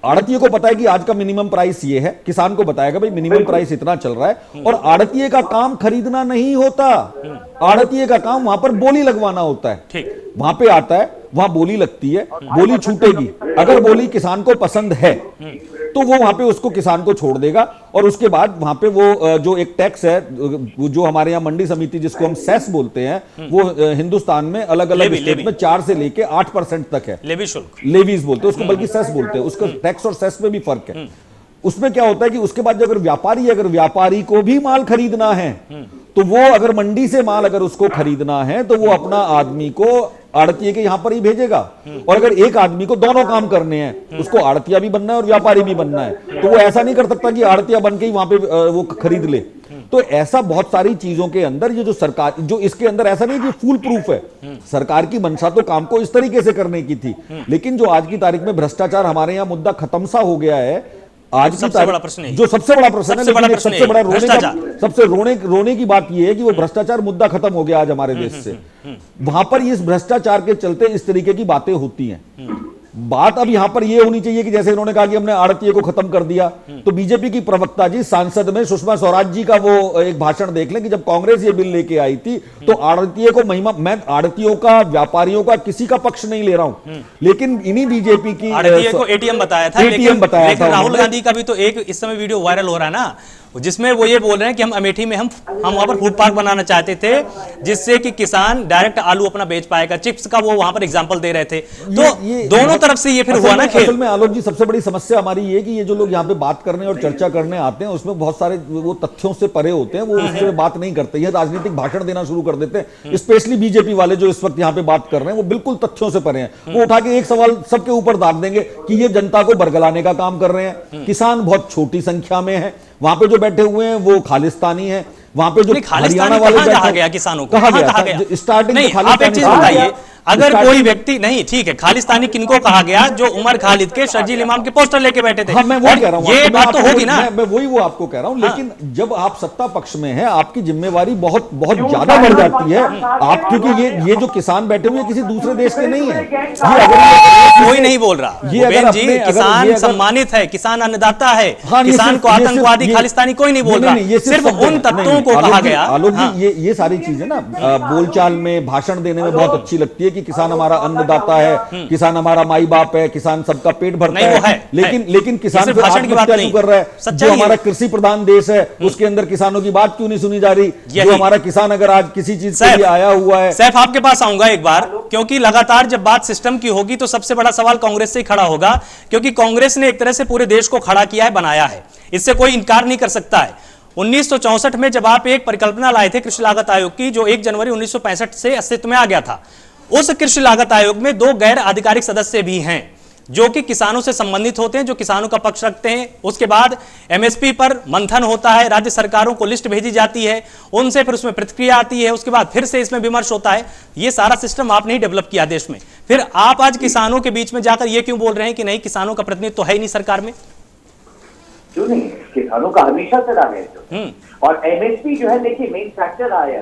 आड़तिये को पता है कि आज का मिनिमम प्राइस ये है, किसान को बताएगा भाई मिनिमम प्राइस इतना चल रहा है। और आड़तिये का काम खरीदना नहीं होता, आड़तिये का काम वहां पर बोली लगवाना होता है। ठीक। वहां पे आता है, वहां बोली लगती है, बोली छूटेगी। अगर बोली किसान को पसंद है तो वो वहां पे उसको किसान को छोड़ देगा। और उसके बाद वहां पे वो जो एक टैक्स है, जो हमारे यहाँ मंडी समिति जिसको हम सेस बोलते हैं, वो हिंदुस्तान में अलग अलग स्टेट में 4 से लेके 8% तक है। लेवी शुल्क, लेवीज बोलते हैं उसको, बल्कि सेस बोलते हैं उसका। टैक्स और सेस में भी फर्क है। उसमें क्या होता है कि उसके बाद अगर व्यापारी को भी माल खरीदना है, तो वो अगर मंडी से माल अगर उसको खरीदना है तो वो अपना आदमी को आड़तिये के यहां पर ही भेजेगा। और अगर एक आदमी को दोनों काम करने हैं, उसको आड़तिया भी बनना है और व्यापारी भी बनना है, तो वो ऐसा नहीं कर सकता कि आड़तिया बन के ही वहां पे वो खरीद ले। तो ऐसा बहुत सारी चीजों के अंदर ये जो सरकार, जो इसके अंदर ऐसा नहीं कि फुल प्रूफ है। सरकार की मंशा तो काम को इस तरीके से करने की थी, लेकिन जो आज की तारीख में भ्रष्टाचार हमारे यहां मुद्दा खत्म सा हो गया है। आज की सबसे बड़ा प्रश्न है, जो सबसे बड़ा प्रश्न है, सबसे बड़ा सबसे रोने की बात यह है कि वो भ्रष्टाचार मुद्दा खत्म हो गया आज हमारे देश से। वहां पर इस भ्रष्टाचार के चलते इस तरीके की बातें होती हैं। बात अब यहां पर यह होनी चाहिए कि जैसे इन्होंने कहा कि हमने आड़तिये को खत्म कर दिया, तो बीजेपी की प्रवक्ता जी सांसद में सुषमा स्वराज जी का वो एक भाषण देख लें कि जब कांग्रेस ये बिल लेके आई थी तो आड़तिये को महिमा, मैं आड़तियों का, व्यापारियों का किसी का पक्ष नहीं ले रहा हूं, लेकिन इन्हीं बीजेपी की आड़तिये को एटीएम बताया था। एटीएम बताया था। राहुल गांधी का भी तो एक इस समय वीडियो वायरल हो रहा है ना, जिसमें वो ये बोल रहे हैं कि हम अमेठी में हम वहां पर फूड पार्क बनाना चाहते थे, जिससे कि किसान डायरेक्ट आलू अपना बेच पाएगा। चिप्स का वो वहां पर एग्जांपल दे रहे थे। तो दोनों तरफ से ये फिर हुआ ना खेल। असल में आलोक जी, सबसे बड़ी समस्या हमारी ये कि ये जो लोग यहाँ पे बात करने और चर्चा करने आते हैं, उसमें बहुत सारे वो तथ्यों से परे होते हैं, वो उससे बात नहीं करते, ये राजनीतिक भाषण देना शुरू कर देते हैं। स्पेशली बीजेपी वाले जो इस वक्त यहाँ पे बात कर रहे हैं, वो बिल्कुल तथ्यों से परे हैं। वो उठा के एक सवाल सबके ऊपर दाग देंगे कि ये जनता को बरगलाने का काम कर रहे हैं। किसान बहुत छोटी संख्या में है, वहां पे जो बैठे हुए हैं वो खालिस्तानी है। वहां पे जो हरियाणा वाले कहा गया किसानों को, कहा गया स्टार्टिंग नहीं, आप एक चीज बताइए, अगर कोई व्यक्ति नहीं, ठीक है, खालिस्तानी किनको कहा गया? जो उमर खालिद के शर्जील इमाम के पोस्टर लेके बैठे थे। हाँ, मैं वो कह रहा हूं, ये बात तो होगी ना। मैं वही वो आपको कह रहा हूं। लेकिन जब आप सत्ता पक्ष में हैं, आपकी जिम्मेवारी बहुत बहुत ज्यादा बढ़ जाती है। आप क्योंकि ये जो किसान बैठे हुए किसी दूसरे देश के नहीं है। कोई नहीं बोल रहा, जी किसान सम्मानित है, किसान अन्नदाता है, किसान को आतंकवादी खालिस्तानी कोई नहीं बोल रहा, सिर्फ उन तत्वों को कहा गया। आलोक जी, ये सारी चीजें ना बोलचाल में, भाषण देने में बहुत अच्छी लगती है कि किसान हमारा अन्नदाता है, किसान हमारा माई बाप है, किसान सबका पेट भरता है। लेकिन किसान फिर आत्महत्या क्यों कर रहा है? जो हमारा कृषि प्रधान देश है, उसके अंदर किसानों की बात क्यों नहीं सुनी जा रही? जो हमारा किसान अगर आज किसी चीज के लिए आया हुआ है। सैफ, आपके पास आऊंगा एक बार, क्योंकि लगातार जब बात सिस्टम की होगी तो सबसे बड़ा सवाल कांग्रेस से ही खड़ा होगा, क्योंकि कांग्रेस ने एक तरह से पूरे देश को खड़ा किया है, बनाया है, इससे कोई इनकार नहीं कर सकता है। 1964 में जब आप एक परिकल्पना लाए थे कृषि लागत आयोग की, जो 1 जनवरी 1965 से अस्तित्व में आ गया था, उस कृषि लागत आयोग में 2 गैर आधिकारिक सदस्य भी हैं, जो कि किसानों से संबंधित होते हैं, जो किसानों का पक्ष रखते हैं। उसके बाद एमएसपी पर मंथन होता है, राज्य सरकारों को लिस्ट भेजी जाती है, उनसे फिर उसमें प्रतिक्रिया आती है, उसके बाद फिर से इसमें विमर्श होता है। ये सारा सिस्टम आपने ही डेवलप किया देश में। फिर आप आज किसानों के बीच में जाकर ये क्यों बोल रहे हैं कि नहीं, किसानों का प्रतिनिधित्व तो है ही नहीं सरकार में? क्यों नहीं, किसानों का हमेशा से रहा है। और एमएसपी जो है, देखिए मेन फैक्टर आया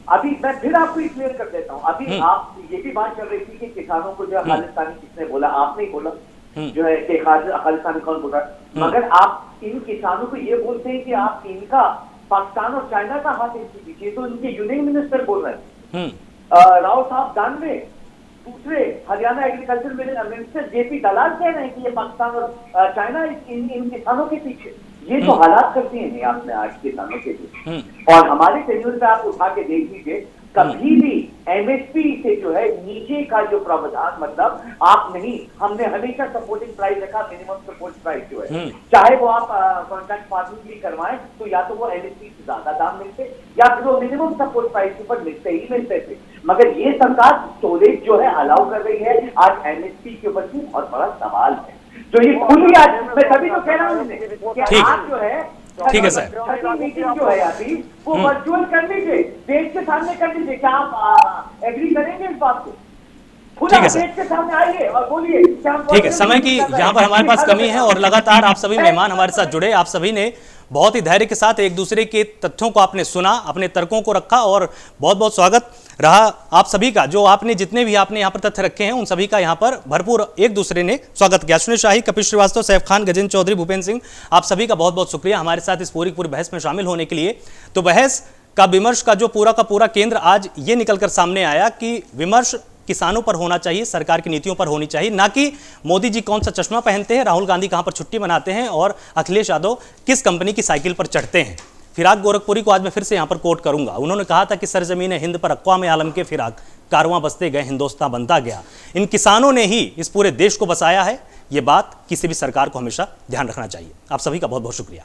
अभी मैं फिर आपको क्लियर कर देता हूँ। अभी आप ये भी बात चल रही थी कि किसानों को जो खालिस्तानी किसने बोला, आपने ही बोला जो है कि खालिस्तानी कौन बोला। मगर आप इन किसानों को ये बोलते हैं कि आप इनका पाकिस्तान और चाइना का हाथ इनके पीछे, तो इनके यूनियन मिनिस्टर बोल रहे हैं राव साहब दानवे, दूसरे हरियाणा एग्रीकल्चर मिनिस्टर जेपी दलाल कह रहे हैं कि ये पाकिस्तान और चाइना इन किसानों के पीछे। ये तो हालात करती हैं आपने आज किसानों के लिए। और हमारे टेन्यूर पे आप उठा के देख लीजिए, कभी भी एमएसपी से जो है नीचे का जो प्रावधान, मतलब आप नहीं, हमने हमेशा सपोर्टिंग प्राइस रखा, मिनिमम सपोर्ट प्राइस जो है, चाहे वो आप कॉन्ट्रैक्ट फार्मिंग के लिए करवाएं तो या तो वो एमएसपी से ज्यादा दाम मिलते या फिर वो मिनिमम सपोर्ट प्राइस के ऊपर मिलते थे। मगर ये सरकार स्टोरेज जो है अलाउ कर रही है। आज एमएसपी के ऊपर भी बहुत बड़ा सवाल है, जो ये खुली आज मैं तभी तो कह रहा हूँ कि आप जो है, ठीक है सर, मीटिंग जो है अभी वो वर्चुअल कर लीजिए, देश के सामने कर लीजिए। क्या आप एग्री करेंगे इस बात को? ठीक है सर, देश के सामने आइए और बोलिए। ठीक है, समय की यहाँ पर हमारे पास कमी है और लगातार आप सभी मेहमान हमारे साथ जुड़े, आप सभी ने बहुत ही धैर्य के साथ एक दूसरे के तथ्यों को आपने सुना, अपने तर्कों को रखा और बहुत बहुत स्वागत रहा आप सभी का। जो आपने जितने भी आपने यहाँ पर तथ्य रखे हैं उन सभी का यहाँ पर भरपूर एक दूसरे ने स्वागत किया। सुनील शाही, कपिल श्रीवास्तव, सैफ खान, गजेंद्र चौधरी, भूपेंद्र सिंह, आप सभी का बहुत बहुत शुक्रिया हमारे साथ इस पूरी बहस में शामिल होने के लिए। तो बहस का विमर्श का जो पूरा का पूरा केंद्र आज ये निकलकर सामने आया कि विमर्श किसानों पर होना चाहिए, सरकार की नीतियों पर होनी चाहिए, ना कि मोदी जी कौन सा चश्मा पहनते हैं, राहुल गांधी कहां पर छुट्टी मनाते हैं और अखिलेश यादव किस कंपनी की साइकिल पर चढ़ते हैं। फिराक गोरखपुरी को आज मैं फिर से यहां पर कोट करूंगा। उन्होंने कहा था कि सरजमीन हिंद पर अक़वाम आलम के फिराक कारवां बसते गए, हिंदुस्तान बनता गया। इन किसानों ने ही इस पूरे देश को बसाया है। ये बात किसी भी सरकार को हमेशा ध्यान रखना चाहिए। आप सभी का बहुत बहुत शुक्रिया।